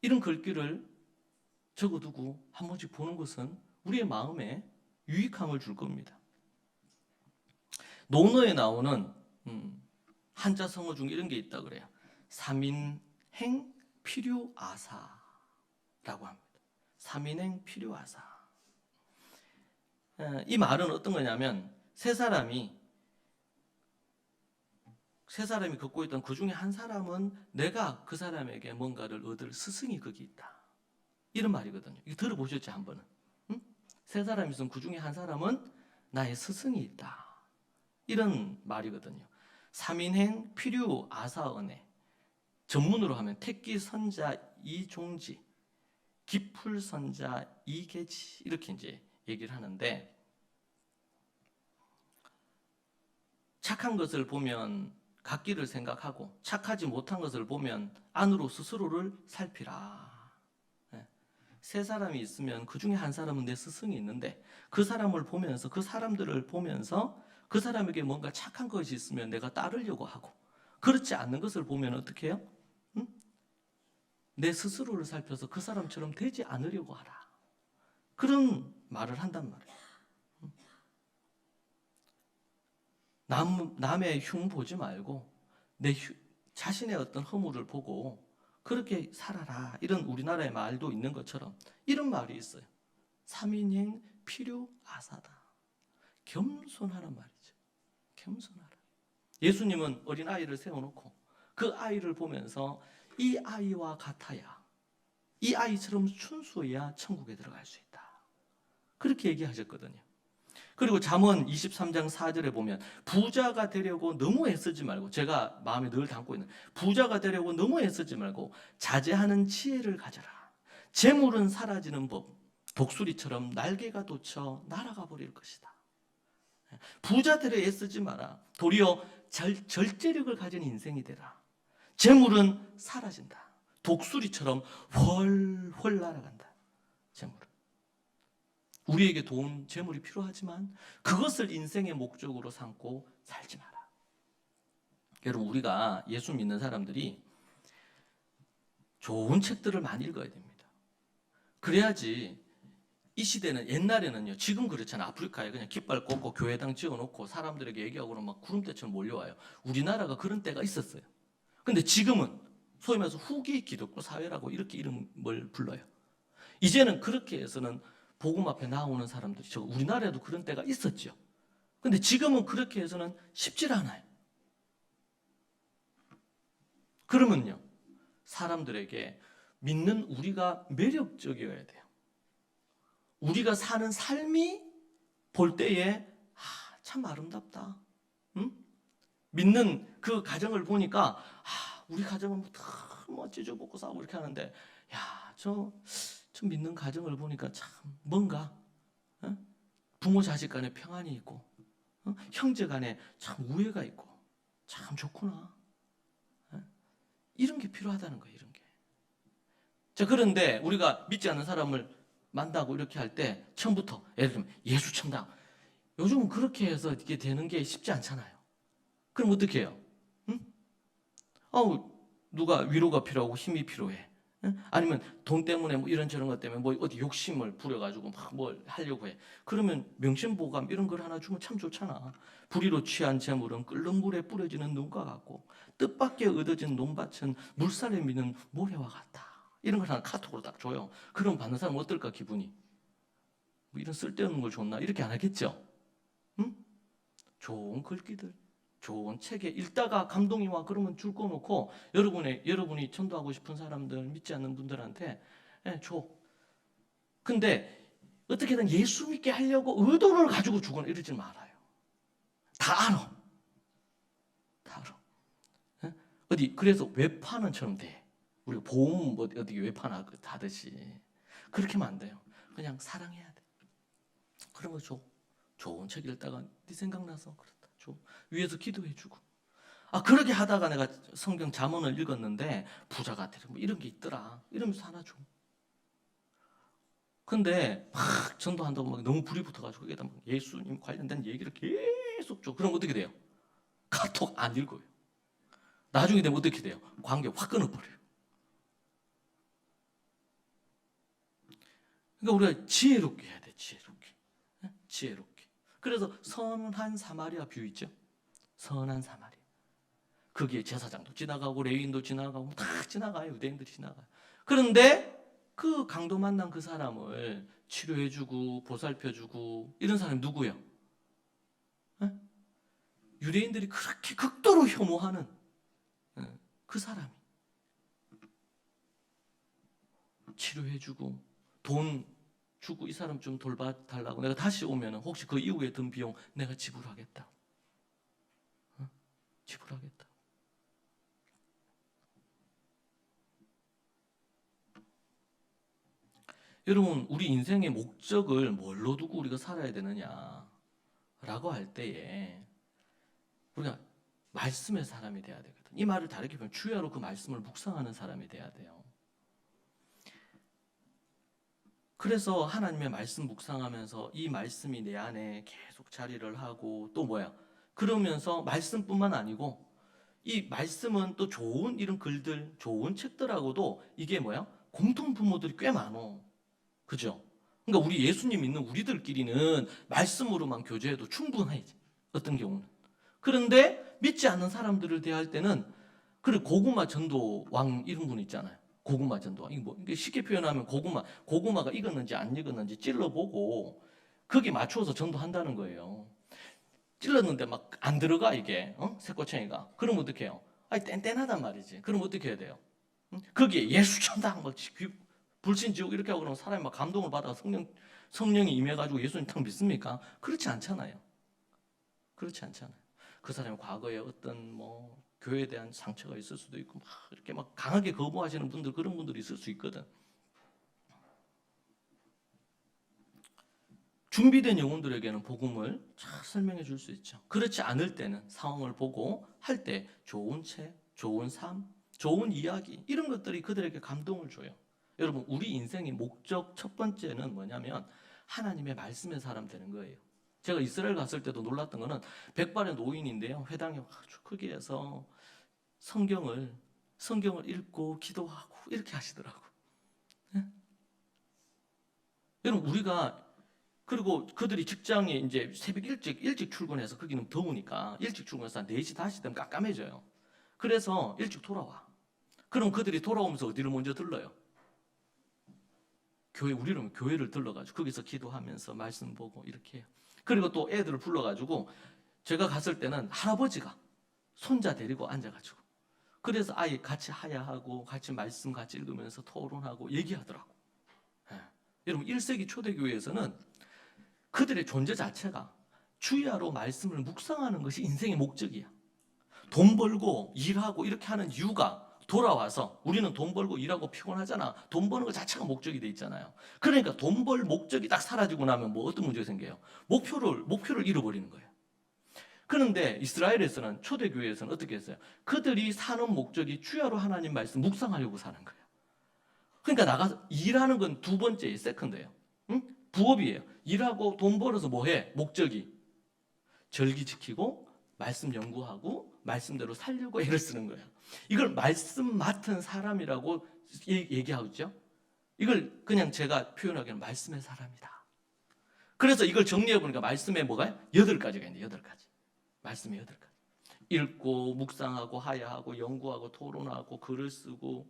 이런 글귀를 적어두고 한 번씩 보는 것은 우리의 마음에 유익함을 줄 겁니다. 논어에 나오는 한자 성어 중에 이런 게 있다 그래요. 삼인행 필요아사라고 합니다. 삼인행 필요아사. 이 말은 어떤 거냐면 세 사람이 갖고 있던 그 중에 한 사람은 내가 그 사람에게 뭔가를 얻을 스승이 거기 있다. 이런 말이거든요. 이거 들어보셨죠, 한 번은? 응? 세 사람이 있으면 그 중에 한 사람은 나의 스승이 있다. 이런 말이거든요. 삼인행 필요 아사언에 전문으로 하면 택기선자 이종지, 기풀선자 이계지 이렇게 이제 얘기를 하는데 착한 것을 보면 갖기를 생각하고 착하지 못한 것을 보면 안으로 스스로를 살피라. 세 사람이 있으면 그 중에 한 사람은 내 스승이 있는데 그 사람을 보면서 그 사람들을 보면서 그 사람에게 뭔가 착한 것이 있으면 내가 따르려고 하고 그렇지 않는 것을 보면 어떻게 해요? 응? 내 스스로를 살펴서 그 사람처럼 되지 않으려고 하라. 그런 말을 한단 말이에요. 남의 흉 보지 말고 자신의 어떤 허물을 보고 그렇게 살아라. 이런 우리나라의 말도 있는 것처럼 이런 말이 있어요. 삼인행 필요아사다. 겸손하란 말이죠. 겸손하라. 예수님은 어린아이를 세워놓고 그 아이를 보면서 이 아이와 같아야 이 아이처럼 순수해야 천국에 들어갈 수 있다. 그렇게 얘기하셨거든요. 그리고 잠언 23장 4절에 보면 부자가 되려고 너무 애쓰지 말고 제가 마음에 늘 담고 있는 부자가 되려고 너무 애쓰지 말고 자제하는 지혜를 가져라. 재물은 사라지는 법 독수리처럼 날개가 돋쳐 날아가 버릴 것이다. 부자들에 애쓰지 마라. 도리어 절제력을 가진 인생이 되라. 재물은 사라진다. 독수리처럼 훨훨 날아간다. 재물은. 우리에게 돈, 재물이 필요하지만 그것을 인생의 목적으로 삼고 살지 마라. 여러분 우리가 예수 믿는 사람들이 좋은 책들을 많이 읽어야 됩니다. 그래야지 이 시대는 옛날에는요. 지금 그렇잖아요. 아프리카에 그냥 깃발 꽂고 교회당 지어놓고 사람들에게 얘기하고는 막 구름대처럼 몰려와요. 우리나라가 그런 때가 있었어요. 근데 지금은 소위 말해서 후기 기독교 사회라고 이렇게 이름을 불러요. 이제는 그렇게 해서는 복음 앞에 나오는 사람들이 우리나라에도 그런 때가 있었죠. 근데 지금은 그렇게 해서는 쉽질 않아요. 그러면요. 사람들에게 믿는 우리가 매력적이어야 돼요. 우리가 사는 삶이 볼 때에 참 아름답다. 응? 믿는 그 가정을 보니까 우리 가정은 뭐 찢어먹고 싸우고 이렇게 하는데 저 믿는 가정을 보니까 참 뭔가 부모 자식 간에 평안이 있고 형제 간에 참 우애가 있고 참 좋구나. 이런 게 필요하다는 거예요. 이런 게. 자, 그런데 우리가 믿지 않는 사람을 만나고 이렇게 할 때 처음부터 예를 들면 예수 천당. 요즘은 그렇게 해서 이게 되는 게 쉽지 않잖아요. 그럼 어떻게 해요? 응? 누가 위로가 필요하고 힘이 필요해. 아니면 돈 때문에 뭐 이런저런 것 때문에 뭐 어디 욕심을 부려가지고 막 뭘 하려고 해. 그러면 명심보감 이런 걸 하나 주면 참 좋잖아. 불의로 취한 재물은 끓는 물에 뿌려지는 눈과 같고 뜻밖의 얻어진 논밭은 물살에 미는 모래와 같다. 이런 걸 하나 카톡으로 딱 줘요. 그럼 받는 사람 어떨까 기분이? 뭐 이런 쓸데없는 걸 줬나? 이렇게 안 하겠죠? 응? 좋은 글귀들. 좋은 책에 읽다가 감동이 와 그러면 줄 거 놓고 여러분이 전도하고 싶은 사람들 믿지 않는 분들한테 줘. 근데 어떻게든 예수 믿게 하려고 의도를 가지고 주거나 이러지 말아요. 다 알아. 다 알아. 어디 그래서 외판은처럼 돼. 우리가 보험 뭐 어디 외판하듯이 그렇게 하면 안 돼요. 그냥 사랑해야 돼. 그런 거 줘. 좋은 책 읽다가 네 생각나서 그렇다. 줘. 위에서 기도해주고. 그렇게 하다가 내가 성경 잠언을 읽었는데 부자가 되려 뭐 이런 게 있더라. 이러면서 하나 줘. 근데 막 전도한다고 막 너무 불이 붙어가지고 거기다 막 예수님 관련된 얘기를 계속 줘. 그럼 어떻게 돼요? 카톡 안 읽어요. 나중에 되면 어떻게 돼요? 관계 확 끊어버려요. 그러니까 우리가 지혜롭게 해야 돼. 지혜롭게. 그래서 선한 사마리아 비유 있죠. 선한 사마리. 거기에 제사장도 지나가고 레위인도 지나가고 다 지나가요. 유대인들이 지나가요. 그런데 그 강도 만난 그 사람을 치료해주고 보살펴주고 이런 사람이 누구예요? 에? 유대인들이 그렇게 극도로 혐오하는 그 사람이 치료해주고 돈 주고 이 사람 좀 돌봐달라고, 내가 다시 오면 혹시 그 이후에 든 비용 내가 지불하겠다. 지불하겠다. 여러분, 우리 인생의 목적을 뭘로 두고 우리가 살아야 되느냐라고 할 때에 우리가 말씀의 사람이 돼야 되거든. 이 말을 다르게 보면 주야로 그 말씀을 묵상하는 사람이 돼야 돼요. 그래서 하나님의 말씀 묵상하면서 이 말씀이 내 안에 계속 자리를 하고, 또 뭐야? 그러면서 말씀뿐만 아니고 이 말씀은 또 좋은 이런 글들, 좋은 책들하고도 이게 뭐야? 공통 부모들이 꽤 많어. 그죠? 그러니까 우리 예수님 믿는 우리들끼리는 말씀으로만 교제해도 충분해. 어떤 경우는. 그런데 믿지 않는 사람들을 대할 때는, 그래 고구마 전도 왕 이런 분 있잖아요. 고구마 전도 왕. 이게 쉽게 표현하면 고구마가 익었는지 안 익었는지 찔러보고 거기에 맞춰서 전도한다는 거예요. 찔렀는데 막 안 들어가 이게 새꼬챙이가. 그럼 어떻게 해요? 아니 뗀뗀하단 말이지. 그럼 어떻게 해야 돼요? 거기에 예수 천당 막 불신지옥 이렇게 하고 그러면 사람이 막 감동을 받아 성령이 임해가지고 예수님 딱 믿습니까? 그렇지 않잖아요. 그렇지 않잖아요. 그 사람이 과거에 어떤 뭐 교회에 대한 상처가 있을 수도 있고 막 이렇게 막 강하게 거부하시는 분들, 그런 분들이 있을 수 있거든. 준비된 영혼들에게는 복음을 잘 설명해 줄 수 있죠. 그렇지 않을 때는 상황을 보고 할 때 좋은 책, 좋은 삶, 좋은 이야기 이런 것들이 그들에게 감동을 줘요. 여러분, 우리 인생의 목적 첫 번째는 뭐냐면 하나님의 말씀의 사람 되는 거예요. 제가 이스라엘 갔을 때도 놀랐던 거는 백발의 노인인데요. 회당에 아주 크게 해서 성경을 읽고 기도하고 이렇게 하시더라고. 네? 여러분, 우리가 그리고 그들이 직장에 이제 새벽 일찍 출근해서, 거기는 더우니까 일찍 출근해서 한 4시, 5시 되면 깜깜해져요. 그래서 일찍 돌아와. 그럼 그들이 돌아오면서 어디를 먼저 들러요? 우리는 교회를 들러가지고 거기서 기도하면서 말씀 보고 이렇게 해요. 그리고 또 애들을 불러가지고, 제가 갔을 때는 할아버지가 손자 데리고 앉아가지고, 그래서 아이 같이 하야하고 같이 말씀 같이 읽으면서 토론하고 얘기하더라고. 예. 여러분, 1세기 초대교회에서는 그들의 존재 자체가 주야로 말씀을 묵상하는 것이 인생의 목적이야. 돈 벌고 일하고 이렇게 하는 이유가, 돌아와서 우리는 돈 벌고 일하고 피곤하잖아. 돈 버는 것 자체가 목적이 돼 있잖아요. 그러니까 돈 벌 목적이 딱 사라지고 나면 뭐 어떤 문제가 생겨요? 목표를 잃어버리는 거예요. 그런데 이스라엘에서는, 초대교회에서는 어떻게 했어요? 그들이 사는 목적이 주야로 하나님 말씀 묵상하려고 사는 거예요. 그러니까 나가서 일하는 건 두 번째, 세컨드예요. 응? 부업이에요. 일하고 돈 벌어서 뭐해? 목적이 절기 지키고 말씀 연구하고 말씀대로 살려고 애를 쓰는 거예요. 이걸 말씀 맡은 사람이라고 얘기하죠. 이걸 그냥 제가 표현하기에는 말씀의 사람이다. 그래서 이걸 정리해 보니까 말씀에 뭐가 8가지가 있는데, 8가지. 말씀이 8가지. 읽고 묵상하고 하야하고 연구하고 토론하고 글을 쓰고,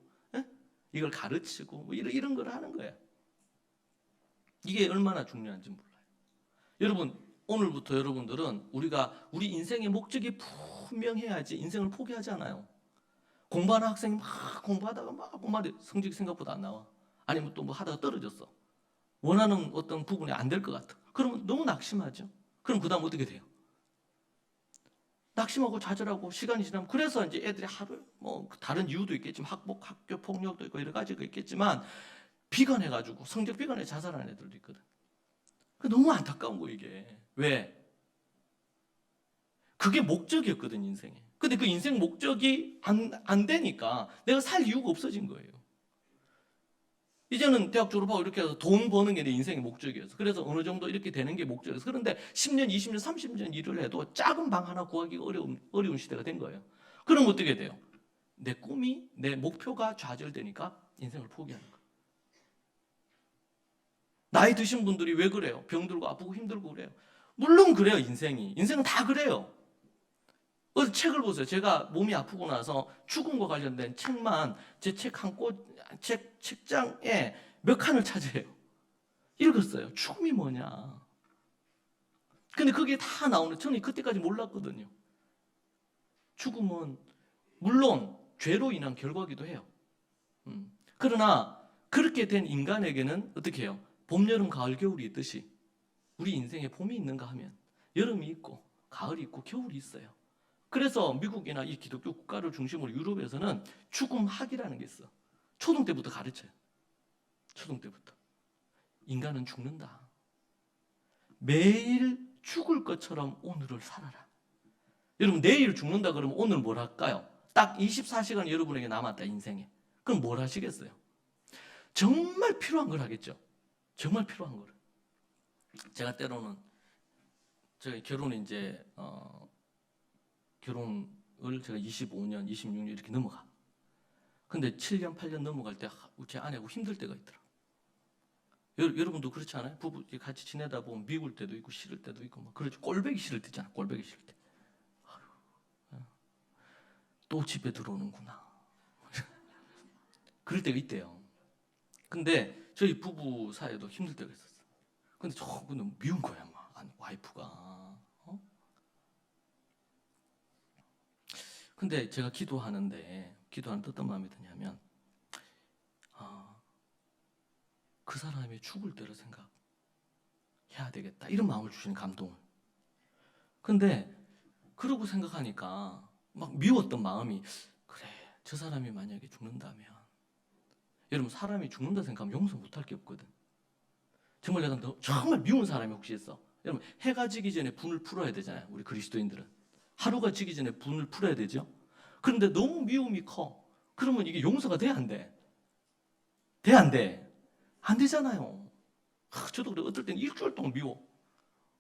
이걸 가르치고 뭐 이런 걸 하는 거예요. 이게 얼마나 중요한지 몰라요. 여러분, 오늘부터 여러분들은 우리 인생의 목적이 분명해야지 인생을 포기하잖아요. 공부하는 학생이 막 공부하다가 막 공부하는데 성적이 생각보다 안 나와. 아니면 또 뭐 하다가 떨어졌어. 원하는 어떤 부분이 안 될 것 같아. 그러면 너무 낙심하죠. 그럼 그 다음 어떻게 돼요? 낙심하고 좌절하고 시간이 지나면, 그래서 이제 애들이 하루 뭐 다른 이유도 있겠지만 학교 폭력도 있고 여러 가지가 있겠지만 비관해가지고 성적 비관해 자살하는 애들도 있거든. 너무 안타까운 거 이게. 왜? 그게 목적이었거든, 인생에. 근데 그 인생 목적이 안 되니까 내가 살 이유가 없어진 거예요. 이제는 대학 졸업하고 이렇게 해서 돈 버는 게 내 인생의 목적이었어. 그래서 어느 정도 이렇게 되는 게 목적이었어. 그런데 10년, 20년, 30년 일을 해도 작은 방 하나 구하기가 어려운 시대가 된 거예요. 그럼 어떻게 돼요? 내 꿈이, 내 목표가 좌절되니까 인생을 포기하는 거예요. 나이 드신 분들이 왜 그래요? 병들고 아프고 힘들고 그래요. 물론 그래요, 인생은 다 그래요. 여러분 책을 보세요. 제가 몸이 아프고 나서 죽음과 관련된 책만 제 책장에 몇 칸을 차지해요. 읽었어요. 죽음이 뭐냐. 근데 그게 다 나오는, 저는 그때까지 몰랐거든요. 죽음은 물론 죄로 인한 결과기도 해요. 그러나 그렇게 된 인간에게는 어떻게 해요? 봄, 여름, 가을, 겨울이 있듯이 우리 인생에 봄이 있는가 하면 여름이 있고 가을이 있고 겨울이 있어요. 그래서 미국이나 이 기독교 국가를 중심으로 유럽에서는 죽음학이라는 게 있어. 초등 때부터 가르쳐요. 초등 때부터. 인간은 죽는다. 매일 죽을 것처럼 오늘을 살아라. 여러분 내일 죽는다 그러면 오늘 뭘 할까요? 딱 24시간 여러분에게 남았다 인생에. 그럼 뭘 하시겠어요? 정말 필요한 걸 하겠죠. 정말 필요한 거를. 제가 때로는 저희 결혼이 이제 결혼을 제가 25년, 26년 이렇게 넘어가. 근데 7년, 8년 넘어갈 때 제 아내하고 힘들 때가 있더라고요. 여러분도 그렇지 않아요? 부부 같이 지내다 보면 미울 때도 있고 싫을 때도 있고 막 그렇죠. 꼴보기 싫을 때잖아. 꼴보기 싫을 때. 아유, 또 집에 들어오는구나. 그럴 때가 있대요. 근데 저희 부부 사이에도 힘들 때가 있었어요. 근데 저는 미운 거야, 막. 아니, 와이프가. 근데 제가 기도하는데 어떤 마음이 드냐면 그 사람이 죽을 때를 생각해야 되겠다. 이런 마음을 주시는 감동을. 근데 그러고 생각하니까 막 미웠던 마음이 그래, 저 사람이 만약에 죽는다면 여러분 사람이 죽는다 생각하면 용서 못할 게 없거든. 정말 내가 정말 미운 사람이 혹시 있어. 여러분 해가 지기 전에 분을 풀어야 되잖아요. 우리 그리스도인들은. 하루가 지기 전에 분을 풀어야 되죠. 그런데 너무 미움이 커. 그러면 이게 용서가 돼, 안 돼? 돼, 안 돼? 안 되잖아요. 저도 그래. 어떨 때는 일주일 동안 미워.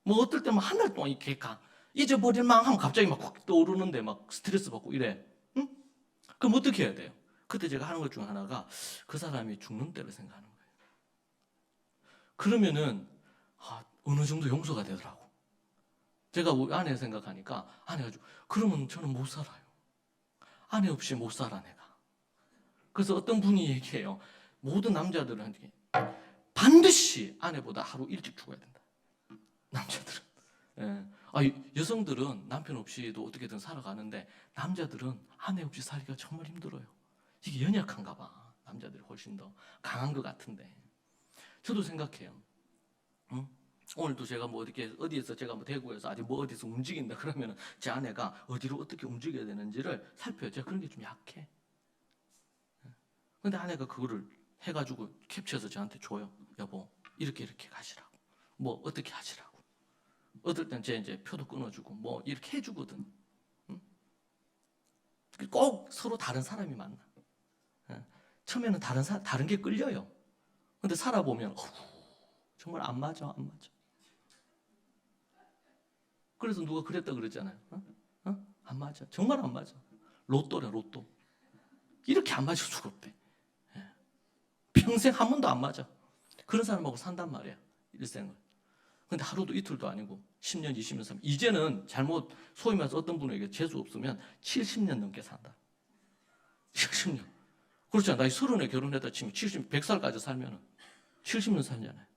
뭐 어떨 때는 한 달 동안 이렇게 잊어버릴 망 하면 갑자기 막 확 떠오르는데 막 스트레스 받고 이래. 응? 그럼 어떻게 해야 돼요? 그때 제가 하는 것 중 하나가 그 사람이 죽는 때를 생각하는 거예요. 그러면은 어느 정도 용서가 되더라고. 제가 우리 아내 생각하니까 아내가 그러면 저는 못 살아요. 아내 없이 못 살아 내가. 그래서 어떤 분이 얘기해요. 모든 남자들은 반드시 아내보다 하루 일찍 죽어야 된다. 남자들은. 예. 여성들은 남편 없이도 어떻게든 살아가는데 남자들은 아내 없이 살기가 정말 힘들어요. 이게 연약한가 봐. 남자들이 훨씬 더 강한 것 같은데. 저도 생각해요. 응? 오늘도 제가 뭐 어디에서 제가 뭐 대구에서 어디서 움직인다 그러면 제 아내가 어디로 어떻게 움직여야 되는지를 살펴요. 제가 그런 게 좀 약해. 근데 아내가 그거를 해가지고 캡처해서 저한테 줘요. 여보, 이렇게 가시라고. 뭐 어떻게 하시라고. 어떨 땐 제 이제 표도 끊어주고 뭐 이렇게 해주거든. 응? 꼭 서로 다른 사람이 만나. 처음에는 다른 게 끌려요. 근데 살아보면 정말 안 맞아. 그래서 누가 그랬다 그러잖아요. 안 맞아. 정말 안 맞아. 로또래, 로또. 이렇게 안 맞을 수가 없대. 평생 한 번도 안 맞아. 그런 사람하고 산단 말이야. 일생을. 근데 하루도 이틀도 아니고 10년, 20년, 30년. 이제는 소위 말해서 어떤 분에게 재수 없으면 70년 넘게 산다. 70년. 그렇잖아. 나이 30에 결혼했다 치면 100살까지 살면 70년 살잖아요.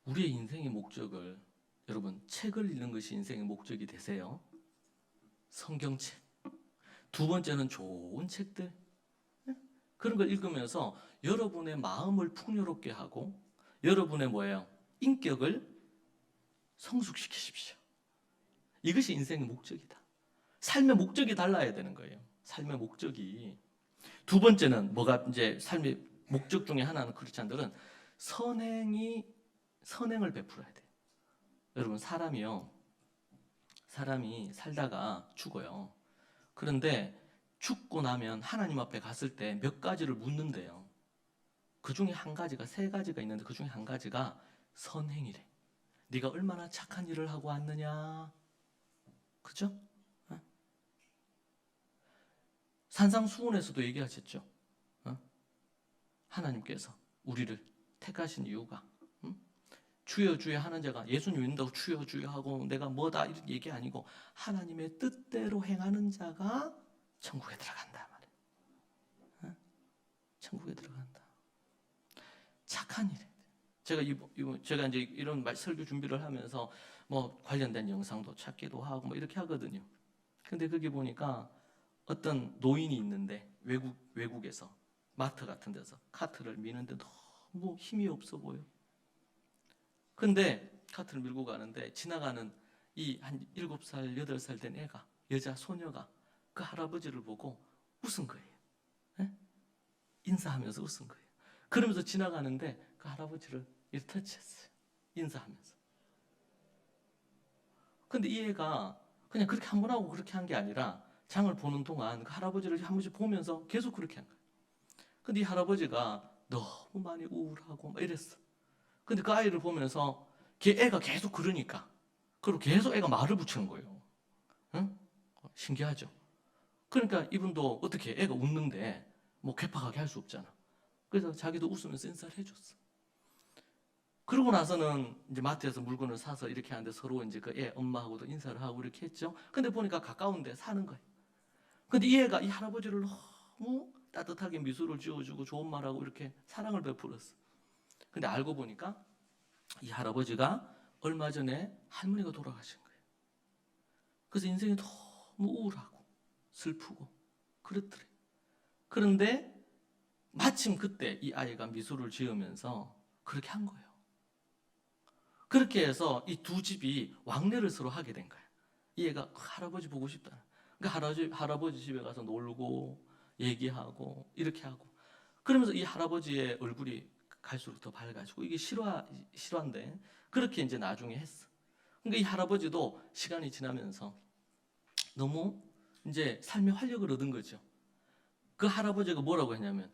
우리의 인생의 목적을 여러분 책을 읽는 것이 인생의 목적이 되세요. 성경책. 두 번째는 좋은 책들. 그런 걸 읽으면서 여러분의 마음을 풍요롭게 하고 여러분의 인격을 성숙시키십시오. 이것이 인생의 목적이다. 삶의 목적이 달라야 되는 거예요. 삶의 목적이. 두 번째는 뭐가 이제 삶의 목적 중에 하나는 크리스찬들은 선행을 베풀어야 돼요. 여러분 사람이 살다가 죽어요. 그런데 죽고 나면 하나님 앞에 갔을 때 몇 가지를 묻는데요. 그 중에 한 가지가, 세 가지가 있는데 그 중에 한 가지가 선행이래. 네가 얼마나 착한 일을 하고 왔느냐. 그죠? 산상수훈에서도 얘기하셨죠. 하나님께서 우리를 택하신 이유가 주여 주여 하는 자가 예수님 믿는다고 주여 주여 하고 내가 뭐다 이런 얘기 아니고 하나님의 뜻대로 행하는 자가 천국에 들어간다 말이에요. 천국에 들어간다. 착한 일에 제가 이제 이런 설교 준비를 하면서 뭐 관련된 영상도 찾기도 하고 뭐 이렇게 하거든요. 근데 거기 보니까 어떤 노인이 있는데 외국에서 마트 같은 데서 카트를 미는데 너무 힘이 없어 보여. 근데 카트를 밀고 가는데 지나가는 이 한 7살, 8살 된 애가, 여자 소녀가 그 할아버지를 보고 웃은 거예요. 네? 인사하면서 웃은 거예요. 그러면서 지나가는데 그 할아버지를 이렇게 터치했어요. 인사하면서. 근데 이 애가 그냥 그렇게 한 번 하고 그렇게 한 게 아니라 장을 보는 동안 그 할아버지를 한 번씩 보면서 계속 그렇게 한 거예요. 근데 이 할아버지가 너무 많이 우울하고 막 이랬어. 근데 그 아이를 보면서 애가 계속 그러니까 그리고 계속 애가 말을 붙이는 거예요. 응? 신기하죠? 그러니까 이분도 어떻게 애가 웃는데 뭐 괴팍하게 할 수 없잖아. 그래서 자기도 웃으면서 인사를 해줬어. 그러고 나서는 이제 마트에서 물건을 사서 이렇게 하는데 서로 이제 그 애 엄마하고도 인사를 하고 이렇게 했죠. 근데 보니까 가까운데 사는 거예요. 근데 이 애가 이 할아버지를 너무 따뜻하게 미소를 지어주고 좋은 말하고 이렇게 사랑을 베풀었어. 근데 알고 보니까 이 할아버지가 얼마 전에 할머니가 돌아가신 거예요. 그래서 인생이 너무 우울하고 슬프고 그렇더래. 그런데 마침 그때 이 아이가 미소를 지으면서 그렇게 한 거예요. 그렇게 해서 이 두 집이 왕래를 서로 하게 된 거예요. 이 애가 할아버지 보고 싶다. 그러니까 할아버지 집에 가서 놀고 얘기하고 이렇게 하고 그러면서 이 할아버지의 얼굴이 갈수록 더 밝아지고 이게 실화인데 그렇게 이제 나중에 했어. 그러니까 이 할아버지도 시간이 지나면서 너무 이제 삶의 활력을 얻은 거죠. 그 할아버지가 뭐라고 했냐면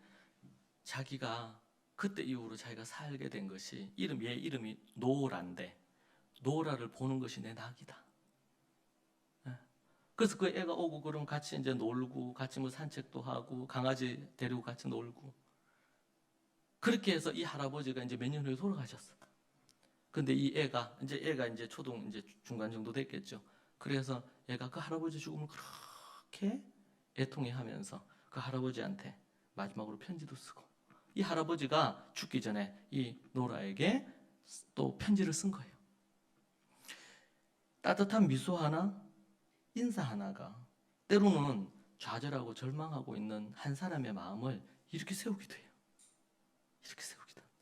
자기가 그때 이후로 자기가 살게 된 것이 얘 이름이 노라인데 노라를 보는 것이 내 낙이다. 그래서 그 애가 오고 그러면 같이 이제 놀고 같이 뭐 산책도 하고 강아지 데리고 같이 놀고 그렇게 해서 이 할아버지가 이제 몇 년 후에 돌아가셨어. 근데 이 애가 이제 초등 이제 중간 정도 됐겠죠. 그래서 얘가 그 할아버지 죽음을 그렇게 애통해하면서 그 할아버지한테 마지막으로 편지도 쓰고 이 할아버지가 죽기 전에 이 노라에게 또 편지를 쓴 거예요. 따뜻한 미소 하나, 인사 하나가 때로는 좌절하고 절망하고 있는 한 사람의 마음을 이렇게 세우기도 해요. 이렇게 세우기도 합니다.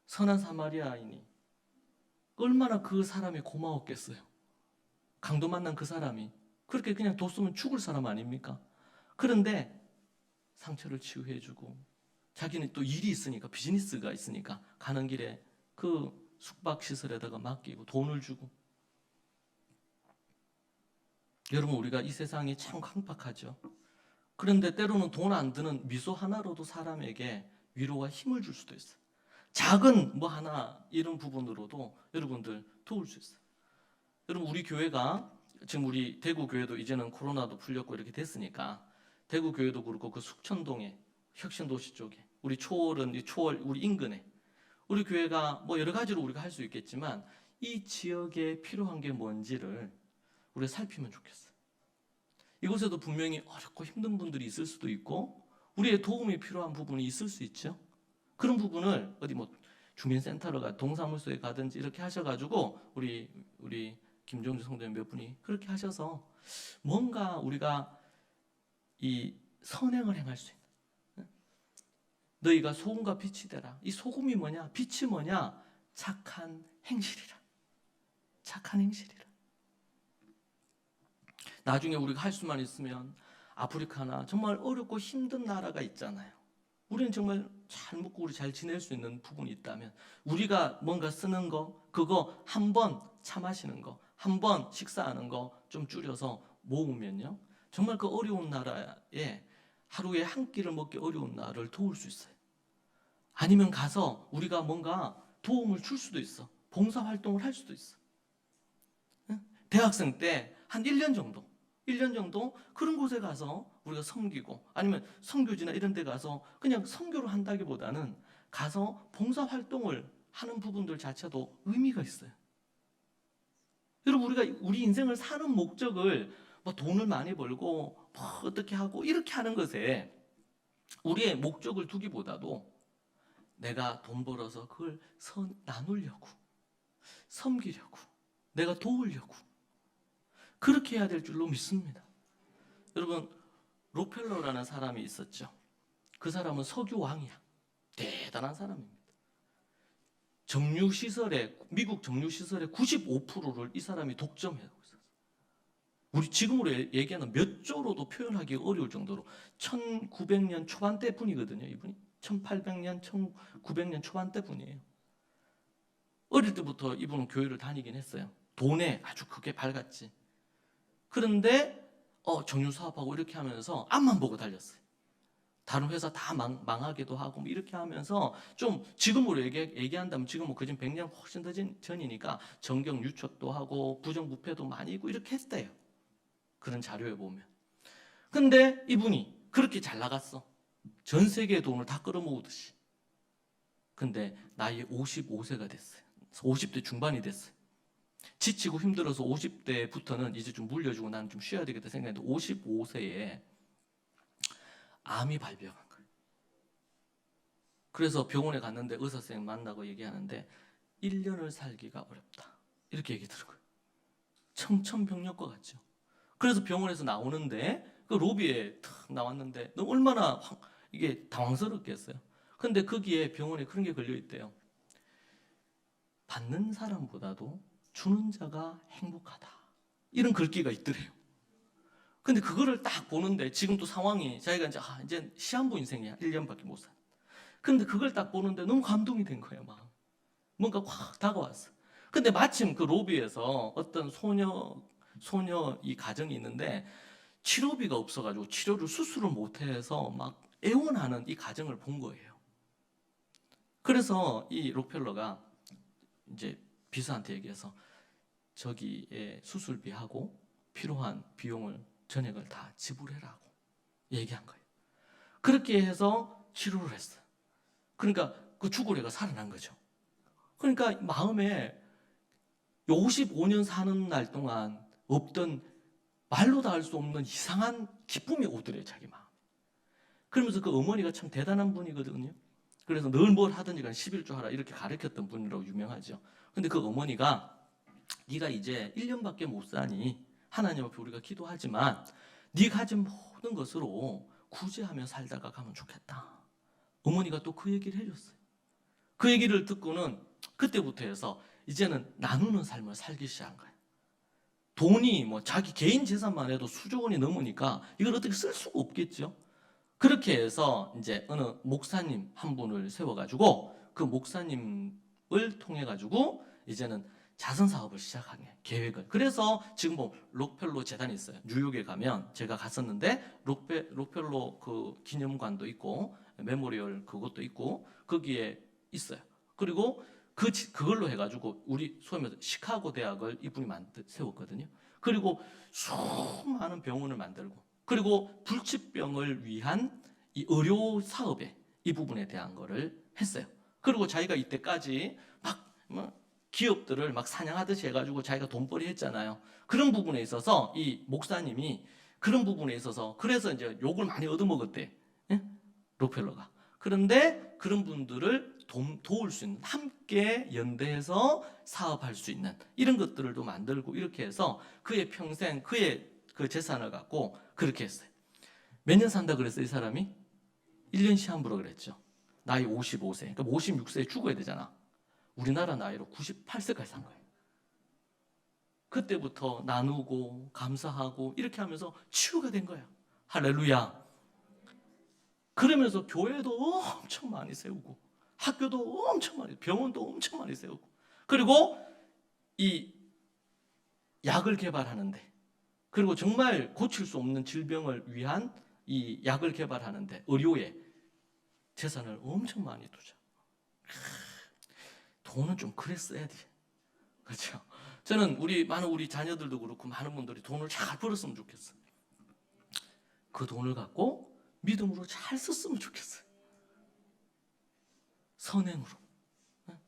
선한 사마리아인이 얼마나 그 사람이 고마웠겠어요. 강도 만난 그 사람이 그렇게 그냥 뒀으면 죽을 사람 아닙니까? 그런데 상처를 치유해주고 자기는 또 일이 있으니까 비즈니스가 있으니까 가는 길에 그 숙박시설에다가 맡기고 돈을 주고 여러분 우리가 이 세상이 참 강팍하죠. 그런데 때로는 돈 안 드는 미소 하나로도 사람에게 위로와 힘을 줄 수도 있어요. 작은 뭐 하나 이런 부분으로도 여러분들 도울 수 있어요. 여러분 우리 교회가 지금 우리 대구 교회도 이제는 코로나도 풀렸고 이렇게 됐으니까 대구 교회도 그렇고 그 숙천동에 혁신도시 쪽에 우리 초월은 이 초월 우리 인근에 우리 교회가 뭐 여러 가지로 우리가 할 수 있겠지만 이 지역에 필요한 게 뭔지를 우리가 살피면 좋겠어요. 이곳에도 분명히 어렵고 힘든 분들이 있을 수도 있고 우리의 도움이 필요한 부분이 있을 수 있죠. 그런 부분을 어디 뭐 주민센터를 가 동사무소에 가든지 이렇게 하셔가지고 우리 김종주 성도님 몇 분이 그렇게 하셔서 뭔가 우리가 이 선행을 행할 수 있는 너희가 소금과 빛이 되라. 이 소금이 뭐냐? 빛이 뭐냐? 착한 행실이라. 착한 행실이라. 나중에 우리가 할 수만 있으면 아프리카나 정말 어렵고 힘든 나라가 있잖아요. 우리는 정말 잘 먹고 우리 잘 지낼 수 있는 부분이 있다면 우리가 뭔가 쓰는 거 그거 한 번 차 마시는 거 한 번 식사하는 거 좀 줄여서 모으면요 정말 그 어려운 나라에 하루에 한 끼를 먹기 어려운 나라를 도울 수 있어요. 아니면 가서 우리가 뭔가 도움을 줄 수도 있어. 봉사활동을 할 수도 있어. 대학생 때 한 1년 정도 그런 곳에 가서 우리가 섬기고 아니면 선교지나 이런 데 가서 그냥 선교를 한다기보다는 가서 봉사 활동을 하는 부분들 자체도 의미가 있어요. 여러분, 우리가 우리 인생을 사는 목적을 뭐 돈을 많이 벌고 뭐 어떻게 하고 이렇게 하는 것에 우리의 목적을 두기보다도 내가 돈 벌어서 그걸 나누려고, 섬기려고, 내가 도우려고 그렇게 해야 될 줄로 믿습니다. 여러분, 록펠러라는 사람이 있었죠. 그 사람은 석유왕이야. 대단한 사람입니다. 미국 정유시설의 95%를 이 사람이 독점하고 있었어요. 우리 지금으로 얘기하는 몇 조로도 표현하기 어려울 정도로 1900년 초반대 분이거든요. 이분이 1800년, 1900년 초반대 분이에요. 어릴 때부터 이분은 교회를 다니긴 했어요. 돈에 아주 크게 밝았지. 그런데 정유 사업하고 이렇게 하면서 앞만 보고 달렸어요. 다른 회사 다 망하기도 하고 뭐 이렇게 하면서 좀 지금으로 얘기한다면 지금은 그전 100년 훨씬 더 전이니까 정경 유착도 하고 부정부패도 많이 있고 이렇게 했대요. 그런 자료에 보면. 근데 이분이 그렇게 잘 나갔어. 전 세계의 돈을 다 끌어모으듯이. 근데 나이 55세가 됐어요. 50대 중반이 됐어요. 지치고 힘들어서 50대부터는 이제 좀 물려주고 나는 좀 쉬어야 되겠다 생각했는데 55세에 암이 발병한 거예요. 그래서 병원에 갔는데 의사 선생님 만나고 얘기하는데 1년을 살기가 어렵다. 이렇게 얘기 들은 거예요. 청천벽력과 같죠. 그래서 병원에서 나오는데 그 로비에 탁 나왔는데 너 얼마나 이게 당황스럽겠어요. 근데 거기에 병원에 그런 게 걸려 있대요. 받는 사람보다도 주는 자가 행복하다. 이런 글귀가 있더래요. 근데 그거를 딱 보는데 지금 또 상황이 자기가 이제 시한부 인생이야. 1년밖에 못 산. 근데 그걸 딱 보는데 너무 감동이 된 거예요, 마음. 뭔가 확 다가왔어. 근데 마침 그 로비에서 어떤 소녀 이 가정이 있는데 치료비가 없어가지고 수술을 못해서 막 애원하는 이 가정을 본 거예요. 그래서 이 록펠러가 이제 비서한테 얘기해서 저기에 수술비하고 필요한 비용을 전액을 다 지불해라고 얘기한 거예요. 그렇게 해서 치료를 했어요. 그러니까 그 죽을 애가 살아난 거죠. 그러니까 마음에 55년 사는 날 동안 없던 말로 다 할 수 없는 이상한 기쁨이 오더래요, 자기 마음. 그러면서 그 어머니가 참 대단한 분이거든요. 그래서 늘 뭘 하든지 간 11조 하라 이렇게 가르쳤던 분이라고 유명하죠. 근데 그 어머니가 네가 이제 1년밖에 못 사니 하나님 앞에 우리가 기도하지만 네가 가진 모든 것으로 구제하며 살다가 가면 좋겠다. 어머니가 또 그 얘기를 해줬어요. 그 얘기를 듣고는 그때부터 해서 이제는 나누는 삶을 살기 시작한 거예요. 돈이 뭐 자기 개인 재산만 해도 수조 원이 넘으니까 이걸 어떻게 쓸 수가 없겠죠. 그렇게 해서 이제 어느 목사님 한 분을 세워가지고 그 목사님을 통해 가지고 이제는 자선 사업을 시작한 계획을. 그래서 지금 뭐 록펠로 재단이 있어요. 뉴욕에 가면 제가 갔었는데 록펠로 그 기념관도 있고 메모리얼 그것도 있고 거기에 있어요. 그리고 그걸로 해가지고 우리 소위 말해서 시카고 대학을 이분이 세웠거든요. 그리고 수많은 병원을 만들고 그리고 불치병을 위한 이 의료 사업에 이 부분에 대한 거를 했어요. 그리고 자기가 이때까지 막 기업들을 막 사냥하듯이 해가지고 자기가 돈벌이 했잖아요. 그런 부분에 있어서 이 목사님이 그런 부분에 있어서 그래서 이제 욕을 많이 얻어먹었대. 예? 록펠러가. 그런데 그런 분들을 도울 수 있는, 함께 연대해서 사업할 수 있는 이런 것들을 또 만들고 이렇게 해서 그의 평생 그의 그 재산을 갖고 그렇게 했어요. 몇 년 산다 그랬어요, 이 사람이? 1년 시한부로 그랬죠. 나이 55세. 그러니까 56세에 죽어야 되잖아. 우리나라 나이로 98세까지 산 거예요. 그때부터 나누고 감사하고 이렇게 하면서 치유가 된 거야. 할렐루야. 그러면서 교회도 엄청 많이 세우고 학교도 엄청 많이, 병원도 엄청 많이 세우고 그리고 이 약을 개발하는데 그리고 정말 고칠 수 없는 질병을 위한 이 약을 개발하는데 의료에 재산을 엄청 많이 투자. 돈은 좀 그래 써야 돼. 그렇죠? 저는 많은 우리 자녀들도 그렇고 많은 분들이 돈을 잘 벌었으면 좋겠어요. 그 돈을 갖고 믿음으로 잘 썼으면 좋겠어요. 선행으로,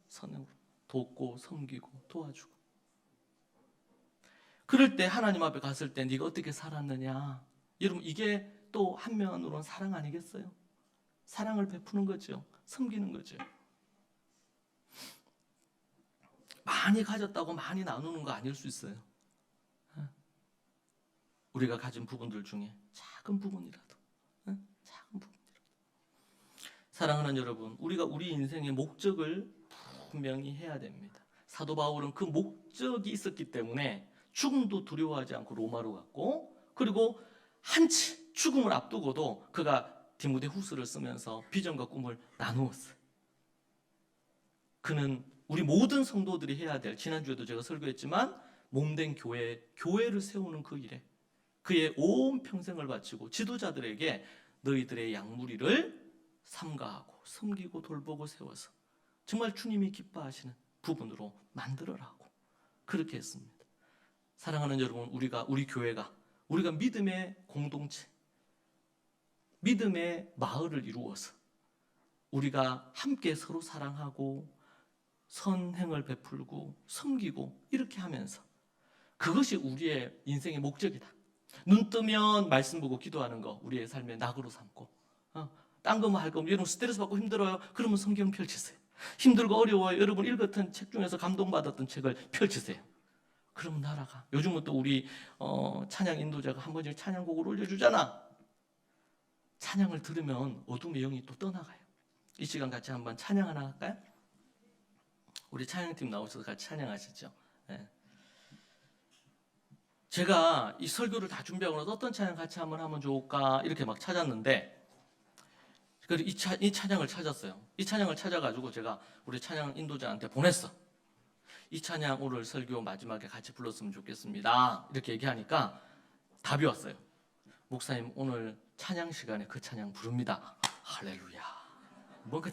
선행으로 돕고 섬기고 도와주고. 그럴 때 하나님 앞에 갔을 때 네가 어떻게 살았느냐? 여러분, 이게 또 한면으로는 사랑 아니겠어요? 사랑을 베푸는 거죠. 섬기는 거죠. 많이 가졌다고 많이 나누는 거 아닐 수 있어요. 우리가 가진 부분들 중에 작은 부분이라도, 작은 부분이라도. 사랑하는 여러분, 우리가 우리 인생의 목적을 분명히 해야 됩니다. 사도 바울은 그 목적이 있었기 때문에 죽음도 두려워하지 않고 로마로 갔고, 그리고 한치 죽음을 앞두고도 그가 디모데 후서를 쓰면서 비전과 꿈을 나누었어요. 그는 우리 모든 성도들이 해야 될, 지난주에도 제가 설교했지만 몸된 교회를 세우는 그 일에 그의 온 평생을 바치고 지도자들에게 너희들의 양무리를 삼가하고 섬기고 돌보고 세워서 정말 주님이 기뻐하시는 부분으로 만들어라고 그렇게 했습니다. 사랑하는 여러분, 우리 교회가 우리가 믿음의 공동체, 믿음의 마을을 이루어서 우리가 함께 서로 사랑하고 선행을 베풀고 섬기고 이렇게 하면서, 그것이 우리의 인생의 목적이다. 눈 뜨면 말씀 보고 기도하는 거 우리의 삶의 낙으로 삼고, 딴 거만 할 거면, 여러분 스트레스 받고 힘들어요? 그러면 성경 펼치세요. 힘들고 어려워요? 여러분 읽었던 책 중에서 감동받았던 책을 펼치세요. 그러면 날아가. 요즘은 또 우리 찬양 인도자가 한 번씩 찬양곡을 올려주잖아. 찬양을 들으면 어둠의 영이 또 떠나가요. 이 시간 같이 한번 찬양 하나 할까요? 우리 찬양팀 나오셔서 같이 찬양하시죠. 네. 제가 이 설교를 다 준비하고 나서 어떤 찬양 같이 한번 하면 좋을까 이렇게 막 찾았는데, 그래서 이 찬양을 찾았어요. 이 찬양을 찾아가지고 제가 우리 찬양 인도자한테 보냈어. 이 찬양 오늘 설교 마지막에 같이 불렀으면 좋겠습니다. 이렇게 얘기하니까 답이 왔어요. 목사님, 오늘 찬양 시간에 그 찬양 부릅니다. 할렐루야. 뭔가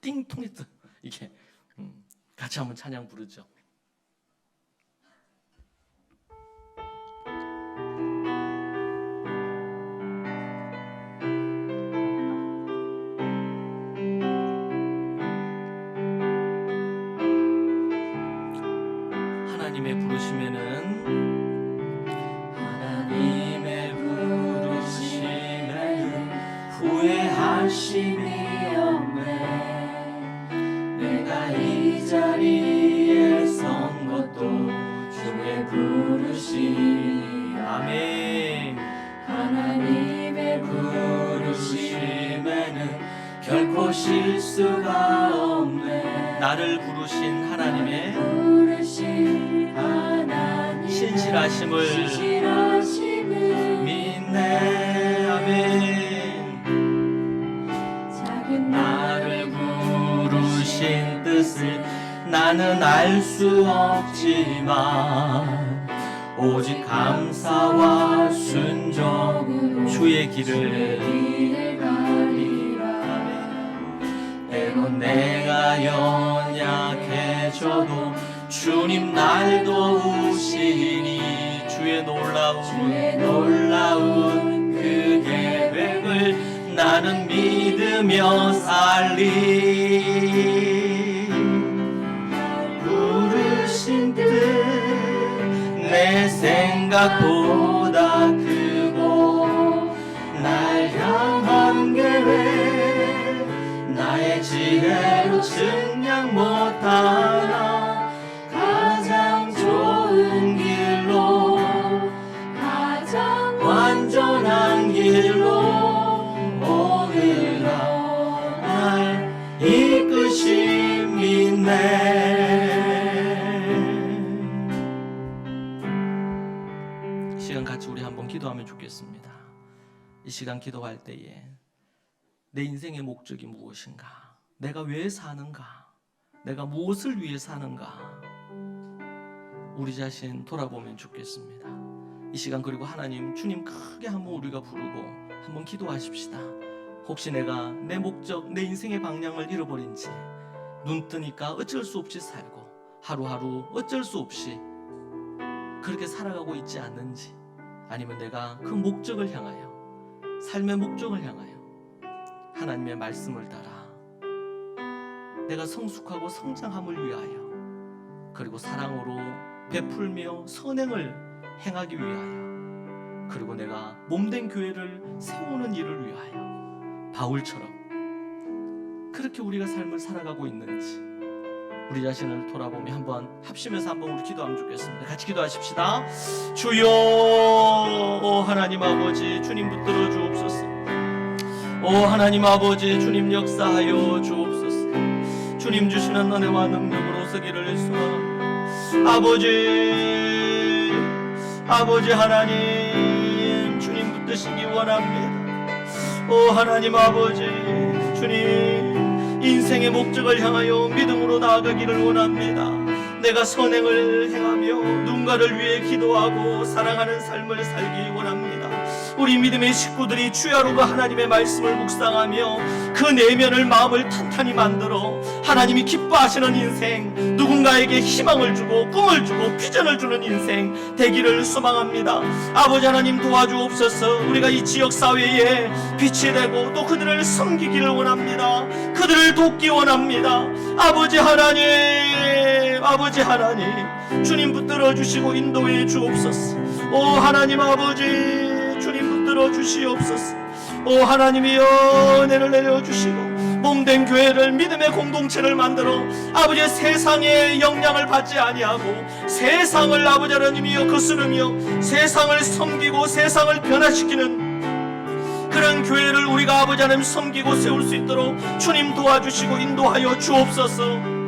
띵통했어. 이게 같이 한번 찬양 부르죠. 하나님의 부르심에는 후회하심이 없네. 내가 이 자리에 선 것도 주의 부르심이. 아멘. 하나님의 부르심에는 결코 실수가 없네. 나를 부르신 하나님의 신실하심을 믿네. 아멘. 나를 부르신 뜻을 나는 알 수 없지만 오직 감사와 순종 주의 길을 가리라. 때론 내가 연약해져도 주님 날 도우시니 주의 놀라운 그 계획을 나는 믿으며 살리. 부르신 뜻 내 생각보다 크고 날 향한 계획 나의 지혜로 측량 못하나 가장 좋은 길로 가장 완전한 길로 오늘날 날 이끄심이네. 이 시간 같이 우리 한번 기도하면 좋겠습니다. 이 시간 기도할 때에 내 인생의 목적이 무엇인가? 내가 왜 사는가? 내가 무엇을 위해 사는가? 우리 자신 돌아보면 좋겠습니다. 이 시간, 그리고 하나님, 주님 크게 한번 우리가 부르고 한번 기도하십시다. 혹시 내가 내 목적, 내 인생의 방향을 잃어버린지, 눈 뜨니까 어쩔 수 없이 살고 하루하루 어쩔 수 없이 그렇게 살아가고 있지 않는지, 아니면 내가 그 목적을 향하여, 삶의 목적을 향하여 하나님의 말씀을 따라 내가 성숙하고 성장함을 위하여, 그리고 사랑으로 베풀며 선행을 행하기 위하여, 그리고 내가 몸된 교회를 세우는 일을 위하여 바울처럼 그렇게 우리가 삶을 살아가고 있는지 우리 자신을 돌아보며 한번 합심해서 한번 우리 기도하면 좋겠습니다. 같이 기도하십시다. 주여, 오 하나님 아버지, 주님 붙들어 주옵소서. 오 하나님 아버지, 주님 역사하여 주옵소서. 주님 주시는 은혜와 능력으로 서기를 소망합니다. 아버지 하나님, 주님 붙드시기 원합니다. 오 하나님 아버지, 주님 인생의 목적을 향하여 믿음으로 나아가기를 원합니다. 내가 선행을 행하며 누군가를 위해 기도하고 사랑하는 삶을 살기 원합니다. 우리 믿음의 식구들이 주야로가 하나님의 말씀을 묵상하며 그 내면을, 마음을 탄탄히 만들어 하나님이 기뻐하시는 인생, 누군가에게 희망을 주고 꿈을 주고 비전을 주는 인생 되기를 소망합니다. 아버지 하나님 도와주옵소서. 우리가 이 지역사회에 빛이 되고 또 그들을 섬기기를 원합니다. 그들을 돕기 원합니다. 아버지 하나님, 주님 붙들어 주시고 인도해 주옵소서. 오 하나님 아버지, 주님 붙들어 주시옵소서. 오 하나님이여, 은혜를 내려주시고 몸된 교회를, 믿음의 공동체를 만들어 아버지 세상의 영향을 받지 아니하고 세상을 아버지 하나님이여 거스르며 세상을 섬기고 세상을 변화시키는 그런 교회를 우리가 아버지 하나님 섬기고 세울 수 있도록 주님 도와주시고 인도하여 주옵소서.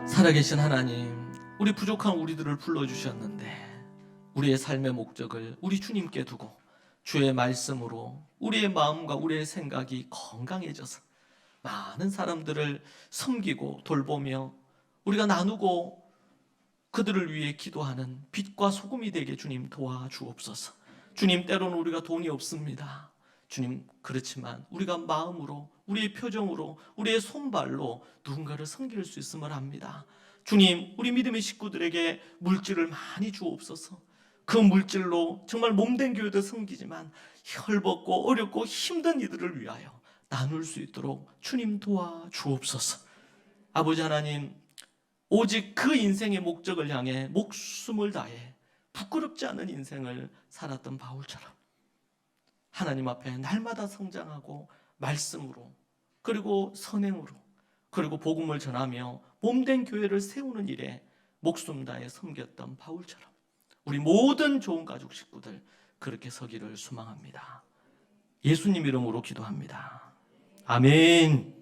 살아계신 하나님, 우리 부족한 우리들을 불러주셨는데 우리의 삶의 목적을 우리 주님께 두고 주의 말씀으로 우리의 마음과 우리의 생각이 건강해져서 많은 사람들을 섬기고 돌보며 우리가 나누고 그들을 위해 기도하는 빛과 소금이 되게 주님 도와주옵소서. 주님, 때로는 우리가 돈이 없습니다. 주님, 그렇지만 우리가 마음으로, 우리의 표정으로, 우리의 손발로 누군가를 섬길 수 있음을 압니다. 주님, 우리 믿음의 식구들에게 물질을 많이 주옵소서. 그 물질로 정말 몸된 교회도 섬기지만 헐벗고 어렵고 힘든 이들을 위하여 나눌 수 있도록 주님 도와주옵소서. 아버지 하나님, 오직 그 인생의 목적을 향해 목숨을 다해 부끄럽지 않은 인생을 살았던 바울처럼 하나님 앞에 날마다 성장하고 말씀으로, 그리고 선행으로, 그리고 복음을 전하며 몸된 교회를 세우는 일에 목숨 다해 섬겼던 바울처럼 우리 모든 좋은 가족 식구들 그렇게 서기를 소망합니다. 예수님 이름으로 기도합니다. 아멘.